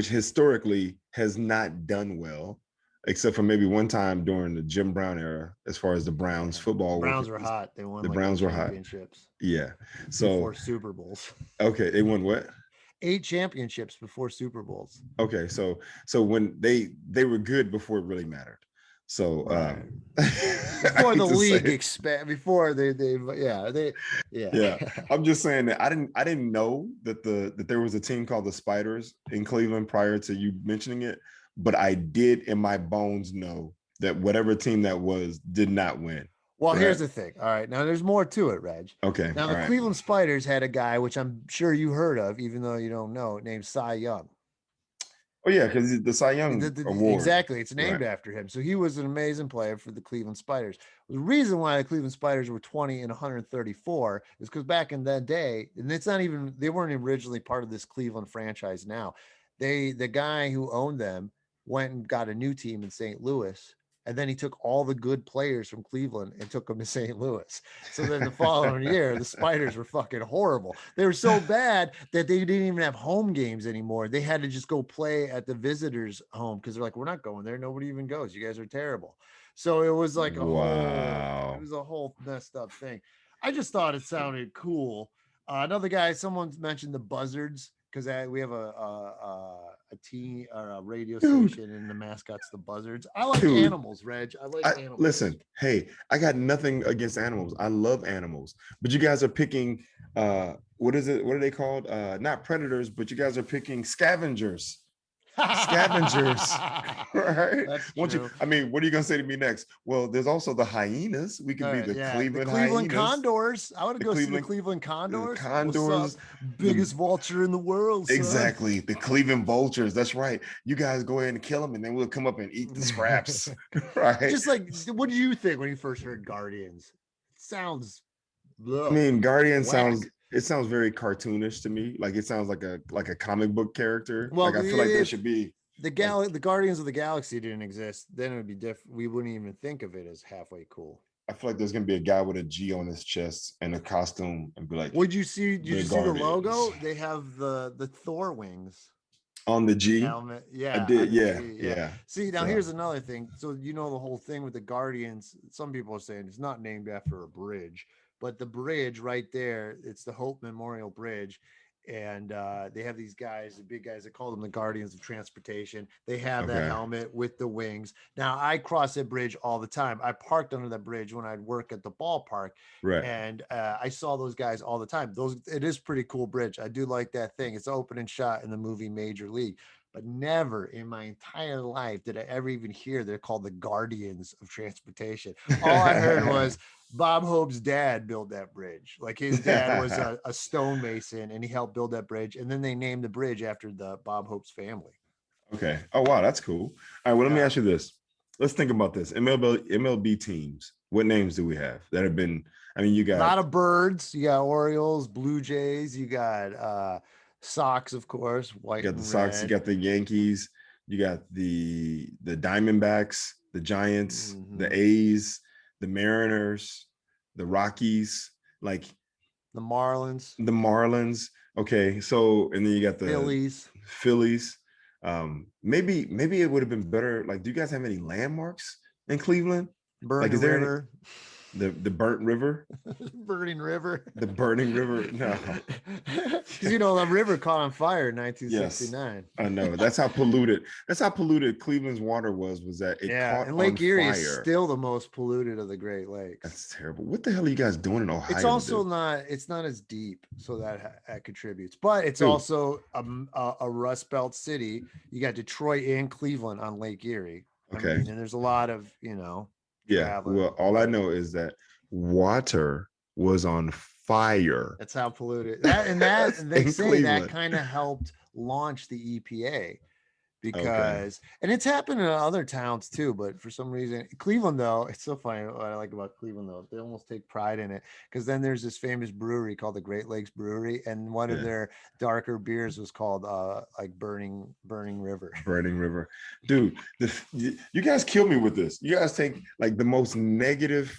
historically has not done well, except for maybe one time during the Jim Brown era, as far as the Browns football. The Browns were hot. They won. The Browns were hot. Yeah. So 4 Super Bowls. Okay, they won what? 8 championships before Super Bowls. Okay, so when they were good before it really mattered. So before the league before I'm just saying that I didn't know that there was a team called the Spiders in Cleveland prior to you mentioning it, but I did in my bones know that whatever team that was did not win. Well, here's the thing. All right, now there's more to it, Reg. Okay. Now the Cleveland Spiders had a guy, which I'm sure you heard of, even though you don't know, named Cy Young. Oh yeah, because the Cy Young Award. Exactly, it's named after him. So he was an amazing player for the Cleveland Spiders. The reason why the Cleveland Spiders were 20 and 134 is because back in that day, and they weren't originally part of this Cleveland franchise. Now, the guy who owned them went and got a new team in St. Louis, And then he took all the good players from Cleveland and took them to St. Louis. So then the following year, the Spiders were fucking horrible. They were so bad that they didn't even have home games anymore. They had to just go play at the visitors' home because they're like, we're not going there. Nobody even goes. You guys are terrible. So it was like it Wow. was a whole messed up thing. I just thought it sounded cool. Another guy, someone mentioned the Buzzards because we have a team or a radio Dude, station, and the mascot's the Buzzards. I like dude. animals, Reg. I like animals. Listen, hey, I got nothing against animals. I love animals. But you guys are picking what is it? What are they called? Not predators, but you guys are picking scavengers. Scavengers, right? That's Once you, true. I mean, what are you gonna say to me next? Well, there's also the hyenas. We could All be right, the yeah, the Cleveland Cleveland hyenas, Condors. I want to the go see the Cleveland Cleveland Condors. What's up? condors, the Biggest vulture in the world, son. exactly the Cleveland vultures. That's right. You guys go ahead and kill them, and then we'll come up and eat the scraps, right? Just like, what did you think when you first heard Guardians? It sounds I ugh, mean, Guardian whack. sounds it sounds very cartoonish to me. Like it sounds like a comic book character. Well, Like I feel like there if should be like the Guardians of the Galaxy didn't exist, then it would be different. We wouldn't even think of it as halfway cool. I feel like there's gonna be a guy with a G on his chest and a costume and be like Would you see? Did the you see the Guardians logo? They have the Thor wings on the G. helmet. I Yeah, did, on the yeah, G. Yeah. yeah. See, now So here's another thing. So you know the whole thing with the Guardians. Some people are saying it's not named after a bridge, but the bridge right there, it's the Hope Memorial Bridge. And they have these guys, the big guys, they call them the Guardians of Transportation. They have that okay, helmet with the wings. Now I cross that bridge all the time. I parked under that bridge when I'd work at the ballpark, right. and I saw those guys all the time. Those It is pretty cool bridge. I do like that thing. It's open and shot in the movie Major League, but never in my entire life did I ever even hear they're called the Guardians of Transportation. All I heard was Bob Hope's dad built that bridge. Like his dad was a stonemason and he helped build that bridge. And then they named the bridge after the Bob Hope's family. Okay. Oh wow, that's cool. All right. Well, let me Yeah. ask you this. Let's think about this. MLB teams. What names do we have that have been? I mean, you A got lot of birds. You got Orioles, Blue Jays, you got Sox, of course, you white got the and Sox, you red. got the Yankees, you got the Diamondbacks, the Giants, the Mhm. A's, the Mariners, the Rockies, like The Marlins, the Marlins. Okay, so and then you got the Phillies, Phillies. Maybe it would have been better. Like, do you guys have any landmarks in Cleveland? Like, Burning is there any River, the burnt river, Burning River. the burning river? No. Because you know the river caught on fire in Yes, 1969. I know. That's how polluted. That's how polluted Cleveland's water was. Was that it Yeah, caught and on Lake Erie is fire? still the most polluted of the Great Lakes. That's terrible. What the hell are you guys doing in It's Ohio, also dude? not it's not as deep, so that contributes. But it's Dude, also a Rust Belt city. You got Detroit and Cleveland on Lake Erie. I okay, mean, and there's a lot of yeah. Well, traveling, all I but know is that water was on fire that's how polluted that and they in say that Cleveland. kind of helped launch the EPA Okay. because and it's happened in other towns too, but for some reason Cleveland though, it's so funny what I like about Cleveland though, they almost take pride in it because then there's this famous brewery called the Great Lakes Brewery, and one of Yeah. their darker beers was called like Burning River. Burning River. Dude, you guys kill me with this. You guys take like the most negative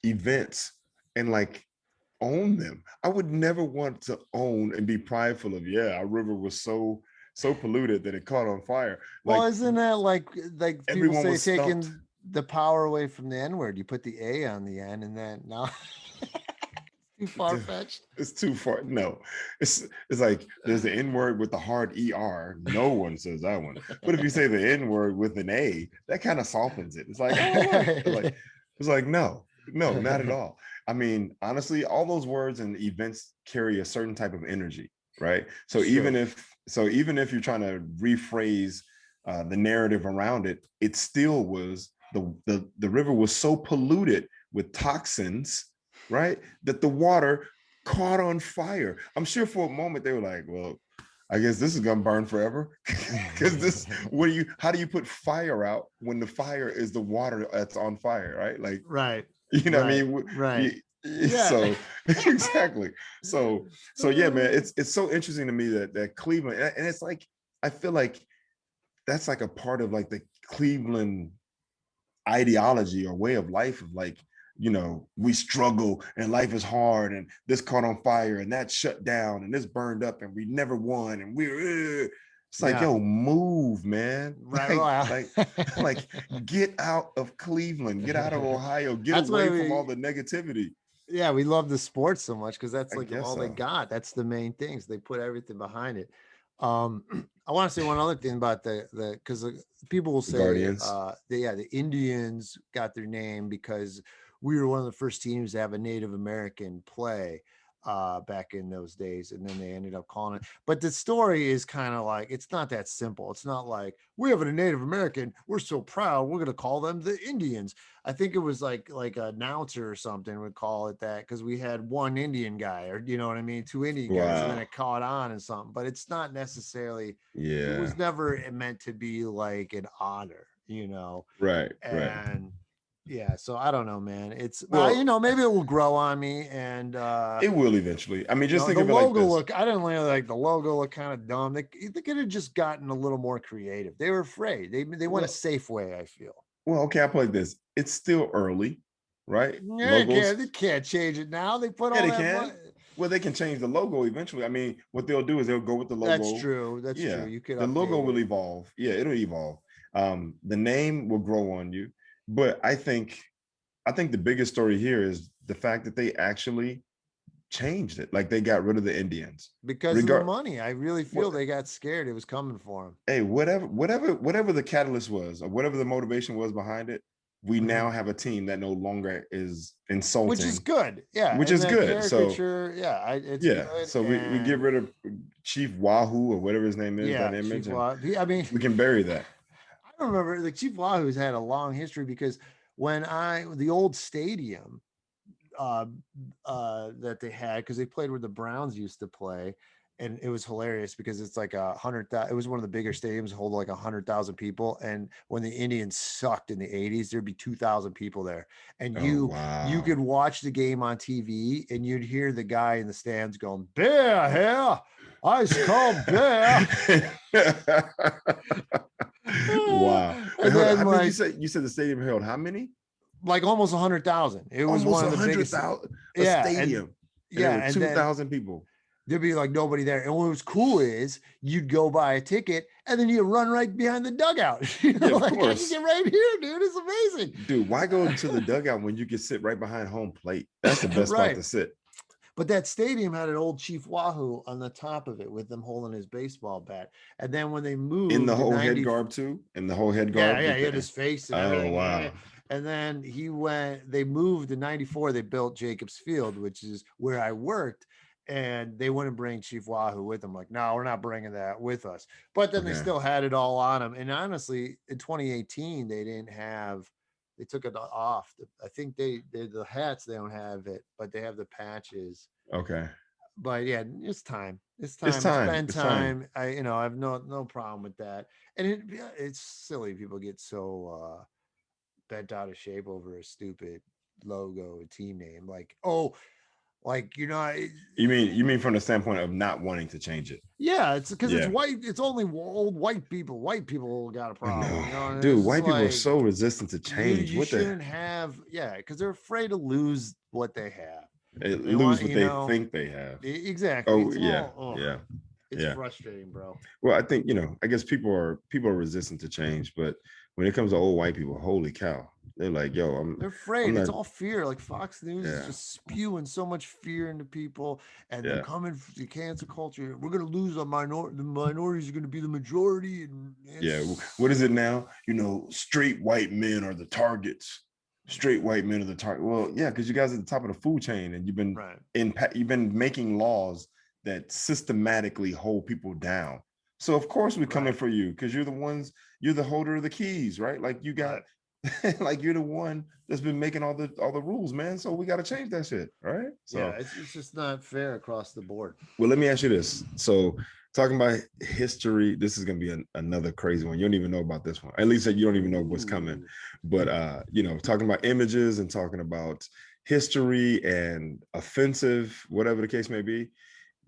events and like own them. I would never want to own and be prideful of, yeah, our river was so polluted that it caught on fire. Well, Like isn't that like people everyone say was stumped. taking the power away from the N word? You put the A on the end, and then no, too far Dude, fetched. it's too far. No, it's like there's the N word with the hard ER. No one says that one. But if you say the N word with an A, that kind of softens it. It's like, oh look, it's like no, not at all. I mean, honestly, all those words and events carry a certain type of energy, right? So It's true. even if you're trying to rephrase the narrative around it, it still was the river was so polluted with toxins, right, that the water caught on fire. I'm sure for a moment they were like, well, I guess this is gonna burn forever. Because this, how do you put fire out when the fire is the water that's on fire, right? Like, Right. you know what I Right. mean? Right. Yeah. So exactly. So yeah, man, it's so interesting to me that Cleveland, and it's like I feel like that's like a part of like the Cleveland ideology or way of life of like, we struggle and life is hard and this caught on fire and that shut down and this burned up and we never won and we're it's like, Yeah. yo, move, man. Right. Well, Like get out of Cleveland, get out of Ohio, get that's why away from all the negativity. yeah, we love the sports so much because that's I like guess all they so. got. That's the main things. They put everything behind it. I want to say one other thing about the because people will say, Guardians. the Indians got their name because we were one of the first teams to have a Native American play back in those days, and then they ended up calling it. But the story is kind of like it's not that simple. It's not like we have a Native American. We're so proud. We're going to call them the Indians. I think it was like an announcer or something would call it that because we had one Indian guy, or you know what I mean, two Indian guys, and then Wow. it caught on and something. But it's not necessarily. It Yeah. was never meant to be like an honor, you know. Right. Right. And yeah, so I don't know, man. It's Well, maybe it will grow on me, and it will eventually. I mean, just think the of it like logo this. look. I didn't really like the logo. Look kind of dumb. They could have just gotten a little more creative. They were afraid. They went a Well, safe way. I feel. okay, I play this. It's still early, right? Yeah, Logos. they can't change it now. They put Yeah, all they that money. can. Well, they can change the logo eventually. I mean, what they'll do is they'll go with the That's logo. true. That's true. Yeah, You could the logo update will it. evolve. Yeah, it'll evolve. The name will grow on you. But I think the biggest story here is the fact that they actually changed it. Like they got rid of the Indians. Because of the Regard money. I really feel what they got scared. It was coming for them. Hey, whatever the catalyst was, or whatever the motivation was behind it, we Mm-hmm. now have a team that no longer is Which is insulting, good. Yeah. which And is the good. So caricature, yeah, it's yeah, good. so we get And rid of Chief Wahoo or whatever his name is, that yeah, Chief image, and Wahoo. I mean, we can bury that. I remember the Chief Wahoo's had a long history because when the old stadium uh, that they had, because they played where the Browns used to play, and it was hilarious because it's like 100,000. It was one of the bigger stadiums, hold like 100,000 people. And when the Indians sucked in the '80s, there'd be 2,000 people there, and Oh you wow. could watch the game on TV, and you'd hear the guy in the stands going, "Bear here, ice cold bear." Wow. Wait, And hold on. then How many you like said? You said the stadium held how many? like almost 100,000. It was Almost one of a the hundred biggest. thousand. A Yeah, stadium, and there were and two then thousand people. there'd be like nobody there. And what was cool is you'd go buy a ticket and then you run right behind the dugout. Yeah, of Like I can course. get right here, dude. It's amazing. Dude, why go to the dugout when you can sit right behind home plate? That's the best spot Right. to sit. But that stadium had an old Chief Wahoo on the top of it with them holding his baseball bat. And then when they In the moved in whole head 90, garb too. In the whole head yeah, garb yeah, with he had the his face and oh everything. wow. And then they moved in '94. They built Jacobs Field, which is where I worked. And they wouldn't bring Chief Wahoo with them. Like, no, we're not bringing that with us. But then they Okay. still had it all on them. And honestly, in 2018, they took it off. I think the hats, they don't have it, but they have the patches. Okay. But yeah, it's time. It's It's time. It's time. been It's time. time. I have no problem with that. And it's silly. People get so bent out of shape over a stupid logo, team name. Like, oh, like You mean from the standpoint of not wanting to change it? yeah, it's because it's Yeah. white. It's only old white people. White people got a I problem. know. And it's Dude, just white people are like so resistant to change. you What the shouldn't have. Yeah, because they're afraid to lose what they have. They lose want what they think they have. exactly. Oh It's yeah. all. Oh, Yeah. it's Yeah. frustrating, bro. Well, I think, I guess people are resistant to change, but when it comes to old white people, holy cow, they're like, yo, They're I'm afraid. It's not. all fear. Like Fox News is Yeah. just spewing so much fear into people, and they're Yeah. coming for the cancel culture. We're gonna lose a minority. The minorities are gonna be the majority, and Yeah. it's What is it now? Straight white men are the targets. Straight white men are the target. Well, yeah, because you guys are at the top of the food chain, and right. you've been making laws that systematically hold people down. So of course we're coming Right. for you because you're the holder of the keys, right? Like you got Right. like you're the one that's been making all the rules, man. So we got to change that shit, right? Yeah, So it's just not fair across the board. well, let me ask you this. So talking about history, this is gonna be another crazy one. You don't even know about this one. At least you don't even know what's coming. Ooh. But talking about images and talking about history and offensive, whatever the case may be.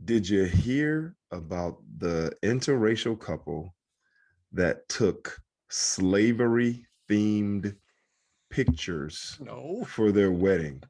Did you hear about the interracial couple that took slavery themed pictures No. for their wedding.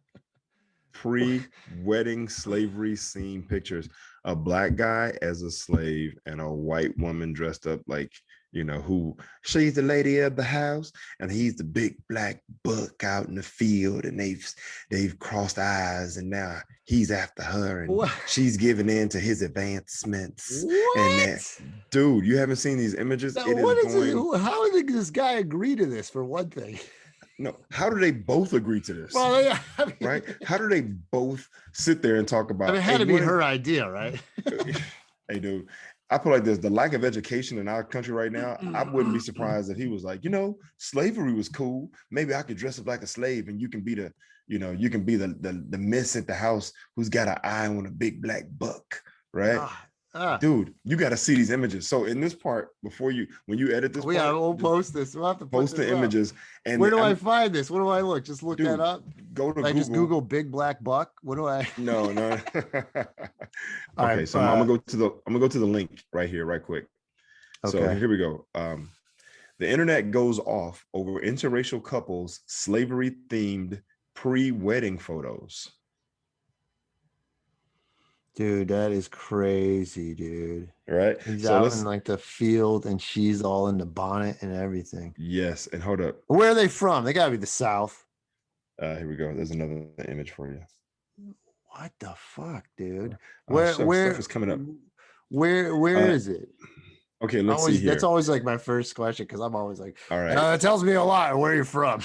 Pre-wedding slavery scene pictures. A black guy as a slave and a white woman dressed up like, who she's the lady of the house and he's the big black buck out in the field, and they've crossed eyes, and now he's after her and What? she's giving in to his advancements. And that, What? dude, you haven't seen these images? Now, It is what is going. it? How did this guy agree to this, for one thing? No, how do they both agree to this? Well, yeah, I mean, right? How do they both sit there and talk about? it had to be her idea, right? Hey, dude, I feel like there's the lack of education in our country right now. I wouldn't be surprised if he was like, slavery was cool. Maybe I could dress up like a slave, and you can be the miss at the house who's got an eye on a big black buck, right? Dude, you got to see these images. So in this part, when you edit this, we'll post this. We'll have to post the images. And where do I find this? What do I look? Just look that up. Go to Google. Just Google big black buck. What do I? No. Okay, so I'm gonna go to the link right here, right quick. Okay. So here we go. The internet goes off over interracial couples slavery themed pre-wedding photos. Dude, that is crazy, dude. Right? He's out in like the field and she's all in the bonnet and everything. Yes, and hold up. Where are they from? They gotta be the South. Here we go. There's another image for you. What the fuck, dude? Where stuff is coming up. Where is it? Okay, let's see here. That's always like my first question, because I'm always like, all right, that tells me a lot where you're from.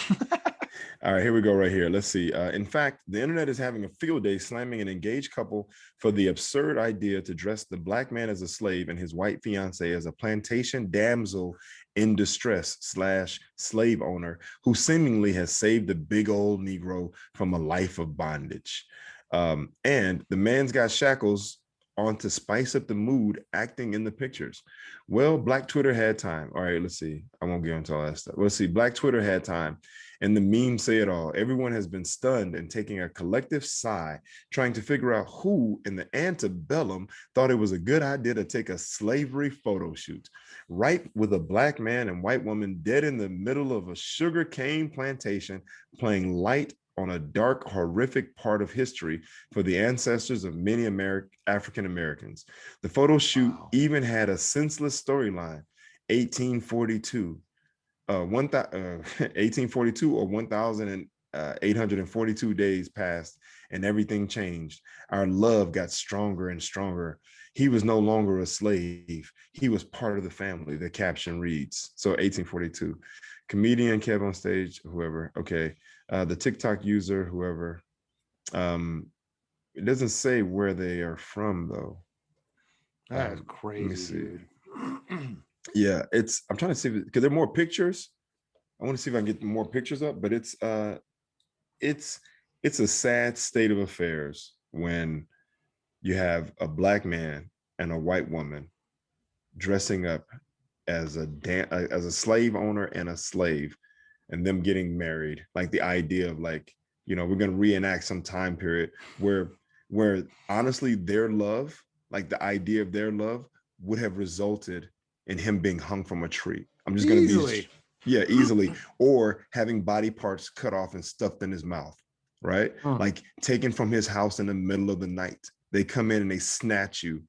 All right, here we go right here. Let's see. In fact, the internet is having a field day slamming an engaged couple for the absurd idea to dress the black man as a slave and his white fiance as a plantation damsel in distress / slave owner who seemingly has saved the big old Negro from a life of bondage. And the man's got shackles on to spice up the mood, acting in the pictures. Well, Black Twitter had time. All right, let's see. I won't get into all that stuff. Let's see. Black Twitter had time. And the memes say it all. Everyone has been stunned and taking a collective sigh, trying to figure out who in the antebellum thought it was a good idea to take a slavery photo shoot, right with a black man and white woman dead in the middle of a sugarcane plantation, playing light on a dark, horrific part of history for the ancestors of many African Americans. The photo shoot even had a senseless storyline, 1842. 1842 or 1,842 days passed and everything changed. Our love got stronger and stronger. He was no longer a slave. He was part of the family, the caption reads. So 1842. Comedian Kev on stage, whoever. Okay. The TikTok user, whoever. It doesn't say where they are from, though. That's crazy. Let me see. Yeah, I'm trying to see because there are more pictures. I want to see if I can get more pictures up, but it's a sad state of affairs when you have a black man and a white woman dressing up as a slave owner and a slave, and them getting married. Like the idea of we're going to reenact some time period where honestly their love, like the idea of their love, would have resulted in him being hung from a tree. I'm just going to be, easily, or having body parts cut off and stuffed in his mouth, right? Like taken from his house in the middle of the night. They come in and they snatch you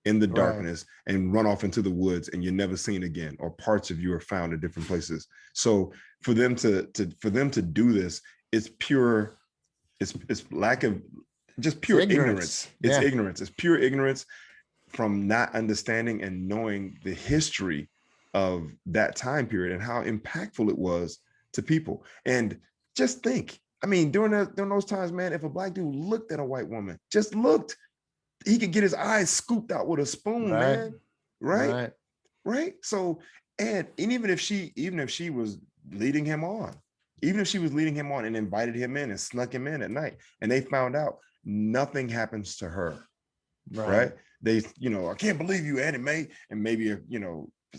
in the darkness and run off into the woods, and you're never seen again, or parts of you are found in different places. So for them to do this, it's pure, it's lack of, just pure ignorance. It's ignorance. It's pure ignorance from not understanding and knowing the history of that time period and how impactful it was to people. And just think, I mean, during those times, man, if a black dude looked at a white woman, just looked, he could get his eyes scooped out with a spoon, man. Right. So, and even if she was leading him on, and invited him in and snuck him in at night, and they found out, nothing happens to her. Right. They, I can't believe you, Annie Mae, and maybe,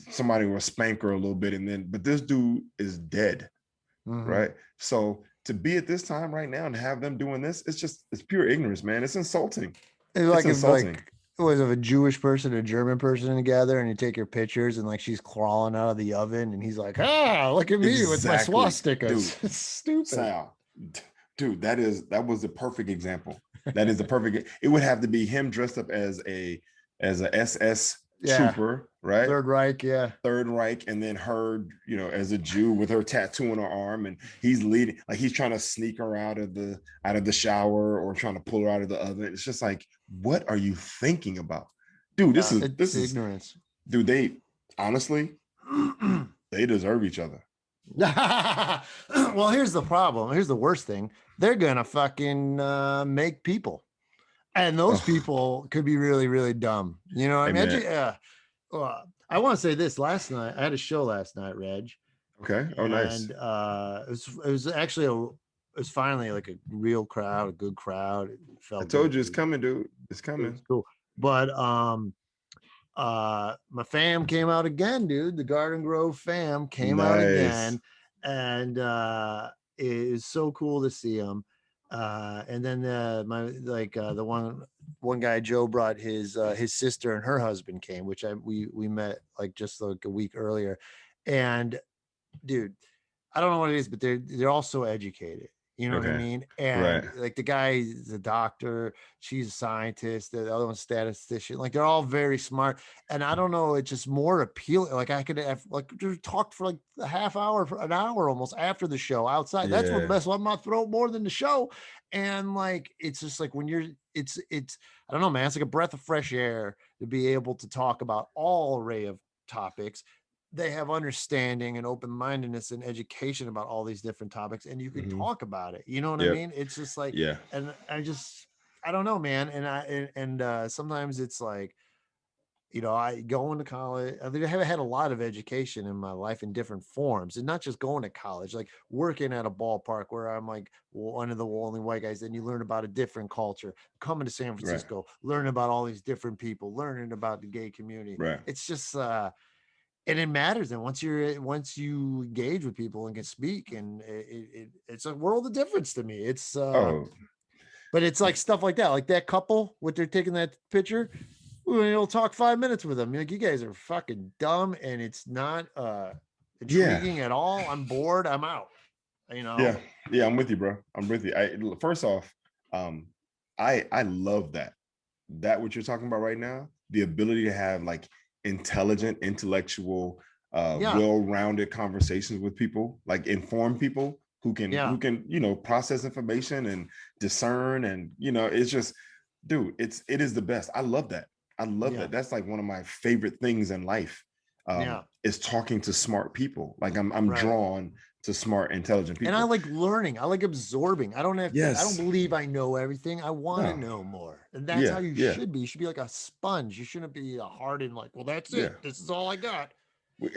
somebody will spank her a little bit, but this dude is dead. Right. So to be at this time right now and have them doing this, it's pure ignorance, man. It's insulting. It's insulting. was of a Jewish person and a German person together, and you take your pictures, and like she's crawling out of the oven, and he's like, "Ah, look at me with my Exactly, dude. swastikas." It's stupid. Sal, dude, that was the perfect example. That is the perfect. It would have to be him dressed up as a SS Yeah, trooper, right? Third Reich. Yeah, Third Reich, and then her, as a Jew with her tattoo on her arm, and he's leading, like he's trying to sneak her out of the shower or trying to pull her out of the oven. It's just like, what are you thinking about, dude? it's This is, ignorance. dude. They honestly, they deserve each other. Well, here's the problem. Here's the worst thing. They're gonna fucking make people, and those Oh, people could be really, really dumb. You know, what I hey mean, man. I want to say this. Last night, I had a show last night, Reg, Okay. Oh, nice. and it was actually it was finally like a real crowd, a good crowd. It I felt good. told you it's coming, dude. It's It was coming. cool. But my fam came out again, dude. The Garden Grove fam came out Nice. again, and it is so cool to see them. And then the one guy, Joe, brought his sister and her husband came, which we met like just like a week earlier. And dude, I don't know what it is, but they're all so educated. You know what I Okay. mean? Right. And like the guy is a doctor, she's a scientist, the other one's a statistician. Like they're all very smart. And I don't know, it's just more appealing. Like I could have like just talked for like a half hour, for an hour almost after the show outside. That's what Yeah. messes up my throat more than the show. And like it's just like when it's I don't know, man. It's like a breath of fresh air to be able to talk about all array of topics. They have understanding and open-mindedness and education about all these different topics, and you can Hmm. talk about it. You know what I Yep. mean? It's just like, Yeah. and I don't know, man. And sometimes it's like, I going to college. I mean, I have had a lot of education in my life in different forms, and not just going to college, like working at a ballpark where I'm like one of the only white guys. Then you learn about a different culture. Coming to San Right. Francisco, learning about all these different people, learning about the gay community. Right. It's just and it matters. And once you engage with people and can speak, and it's a world of difference to me. Oh, But it's like stuff like that couple, what they're taking that picture. We'll talk 5 minutes with them. Like, you guys are fucking dumb, and it's not yeah. intriguing at all. I'm bored. I'm out. You know. Yeah. Yeah. I'm with you, bro. I'm with you. First off, um, I love that what you're talking about right now, the ability to have like intelligent, intellectual, Yeah. well-rounded conversations with people, like informed people Yeah. who can, process information and discern, and it's just, dude, it is the best. I love that. I love Yeah. that. That's like one of my favorite things in life. Yeah. Is talking to smart people. Like I'm Right. drawn to smart, intelligent And I people. like learning. I like absorbing. I don't Yes. believe I know everything. I want to No. know more. And that's how Yeah. you Yeah. should be. You should be like a sponge. You shouldn't be a hardened, like, well, that's Yeah. it. This is all I got.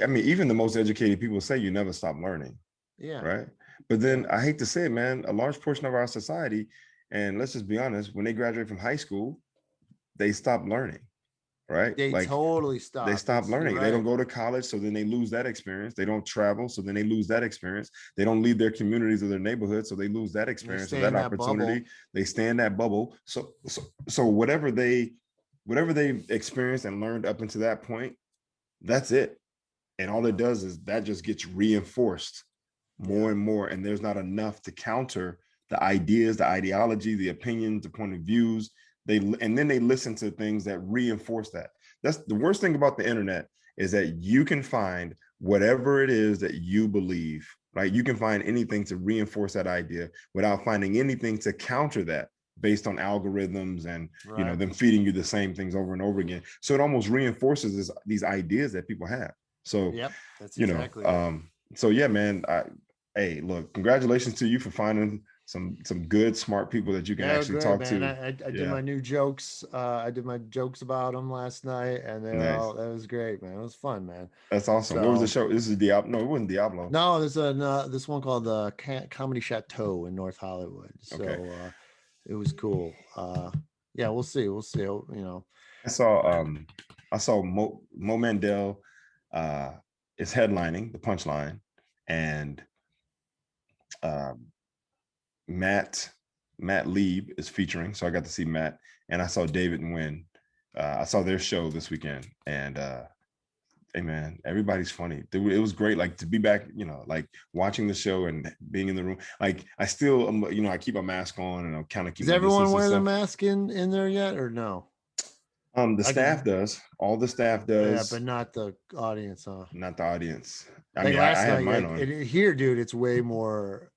I mean, even the most educated people say you never stop learning, Yeah. right? But Yeah. then I hate to say it, man, a large portion of our society, and let's just be honest, when they graduate from high school, they stop learning, right? They Like totally they stop. stop You're learning. They don't right. go to college, so then they lose that experience. They don't travel, so then they lose that experience. They don't leave their communities or their neighborhood, so they lose that They experience or stay that in that opportunity. bubble. They stay in that bubble. So whatever they experienced and learned up until that point, that's it. And all it Yeah. does is that just gets reinforced more Yeah. and more. And there's not enough to counter the ideas, the ideology, the opinions, the point of views. And then they listen to things that reinforce that. That's the worst thing about the internet, is that you can find whatever it is that you believe, right? You can find anything to reinforce that idea without finding anything to counter that, based on algorithms and Right. them feeding you the same things over and over again. So it almost reinforces these ideas that people have. So, Yep. That's you know, exactly it. so yeah, man. Hey, look, congratulations to you for finding some good, smart people that you can Yeah, actually great, talk man. to. I did Yeah, my new jokes. I did my jokes about them last night, and nice. that was great, man. It was fun, man. That's awesome. What was the So show? This is Diablo. No, it wasn't Diablo. no, there's this one called the Comedy Chateau in North Hollywood. Okay. So it was cool. Yeah, we'll see. We'll see. I saw Mo Mandel uh is headlining the Punchline, and um Matt Lieb is featuring. So I got to see Matt, and I saw David Nguyen I saw their show this weekend, and hey man, everybody's funny. It was great, like to be back, like watching the show and being in the room. Like I still, I keep a mask on and I'm kind of keep Does my distance everyone and wear the stuff. mask in there yet, or no? The staff does. All the staff Yeah, does. but not the audience, huh? Not the audience. I Like mean, I last had night, mine like on. here, dude, it's way more.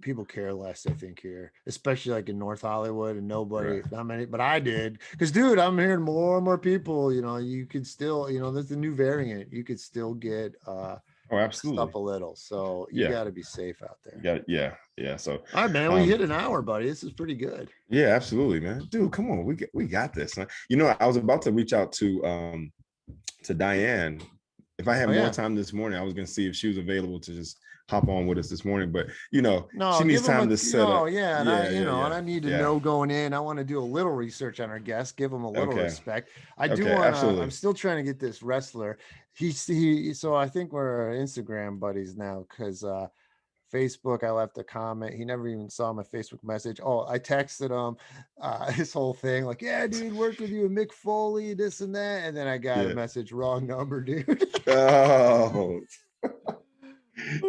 People care less, I think, here, especially like in North Hollywood, and nobody, Right. not many, but I did, because dude, I'm hearing more and more people. You could still, there's a new variant. You could still get Oh, messed up absolutely. a little, so you Yeah. got to be safe out You there. got it. Yeah. Yeah. So, All right, man, we hit an hour, buddy. This is pretty good. yeah, absolutely, man. Dude, come on. We got this, man. I was about to reach out to Diane. If I had Oh more yeah. time this morning, I was gonna see if she was available to just hop on with us this morning. But she No, needs give them time a to set up. yeah, and Yeah, and I need to yeah. know going in. I want to do a little research on our guest, give them a little Okay. respect. I do Okay, want to. I'm absolutely. still trying to get this wrestler. So I think we're Instagram buddies now, because Facebook, I left a comment. He never even saw my Facebook message. Oh, I texted him his whole thing, like, yeah, dude, worked with you and Mick Foley, this and that. And then I got a Yeah. message, wrong number, dude. Oh,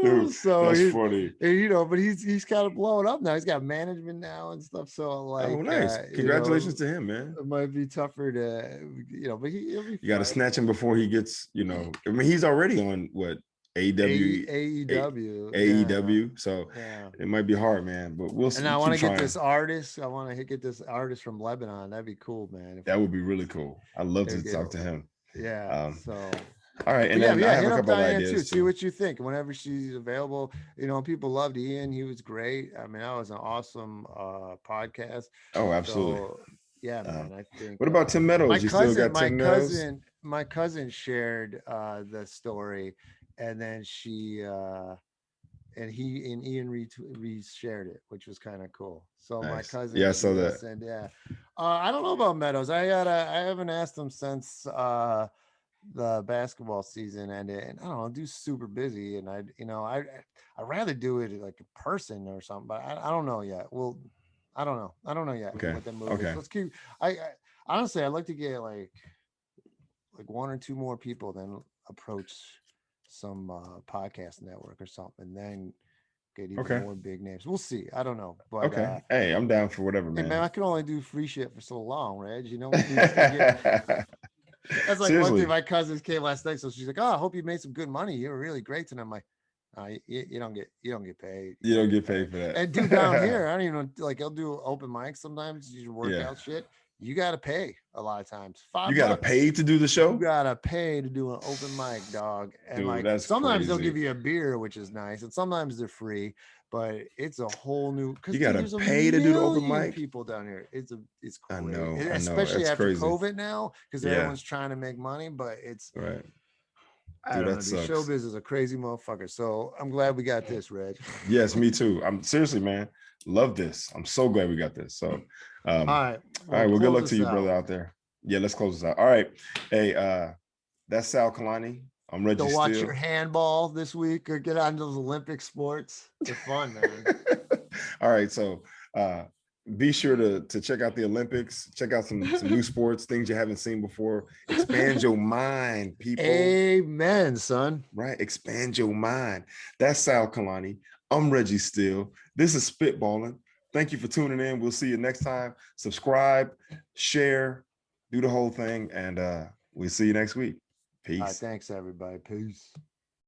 dude, So that's funny. but he's kind of blowing up now. He's got management now and stuff. So Oh, like, nice. Congratulations to him, man. it might be tougher to, but he'll be You got to fine. snatch him before he gets, I mean, he's already on what AEW, AEW, yeah, AEW. So yeah. it might be hard, man, but we'll And I want keep to get trying. this artist. I want to get this artist from Lebanon. That'd be cool, man. That would be really cool. I'd love to talk to him. Yeah. Um, So, all right. but And yeah, then I have hit a up couple of Diane too. ideas See too. what you think whenever she's available. People loved Ian. He was great. I mean, that was an awesome podcast. Oh, absolutely. So yeah, man. I think What about Tim Meadows? You still got Tim Meadows? my cousin shared the story, and then and Ian re-shared it, which was kind of cool. So my Nice. cousin, Yeah, I she saw that. listened. Yeah, I don't know about Meadows. I haven't asked him since the basketball season ended, and I don't know, dude's super busy, and I'd rather do it like in person or something, but I don't know yet. Well, I don't know yet Okay. what the move is. Okay. Let's keep. I honestly, I'd like to get like one or two more people, then approach some podcast network or something, then get even Okay. more big names. We'll see. I don't know, but Okay. Hey, I'm down for whatever, hey man, man. I can only do free shit for so long, Reg. Dudes can get. That's like one thing. Seriously. My cousins came last night, so she's like, "Oh, I hope you made some good money. You were really great tonight." I'm like, you don't get paid. You don't get paid for And dude, down that. here, I don't even know, like, I'll do open mics sometimes. You Yeah. workout shit. You got to pay a lot of times. You got to $5. pay to do the You show? gotta pay to do an open mic, dog. And Dude, like that's sometimes they'll crazy. give you a beer, which is nice, and sometimes they're free. But it's a whole new, because You dude, got to there's a pay to do the open million mic? people down here. It's I crazy, know. especially That's after crazy. COVID now, because Yeah. everyone's trying to make money. But Right. I Dude, don't that know, dude. Show sucks. business is a crazy motherfucker. So I'm glad we got this, Reg. Yes, me too. I'm seriously, man. Love this. I'm so glad we got this. So, All right, all right. Well, good close luck to this you, out. brother, out there. Yeah, let's close this out. All right. Hey, that's Sal Kalani. I'm Reggie Go watch Steele. your handball this week, or get on those Olympic sports. They're fun, man. All right. So be sure to check out the Olympics, check out some new sports, things you haven't seen before. Expand your mind, people. Amen, son. Right? Expand your mind. That's Sal Kalani. I'm Reggie Steele. This is Spitballin. Thank you for tuning in. We'll see you next time. Subscribe, share, do the whole thing, and we'll see you next week. Peace. Thanks, everybody. Peace.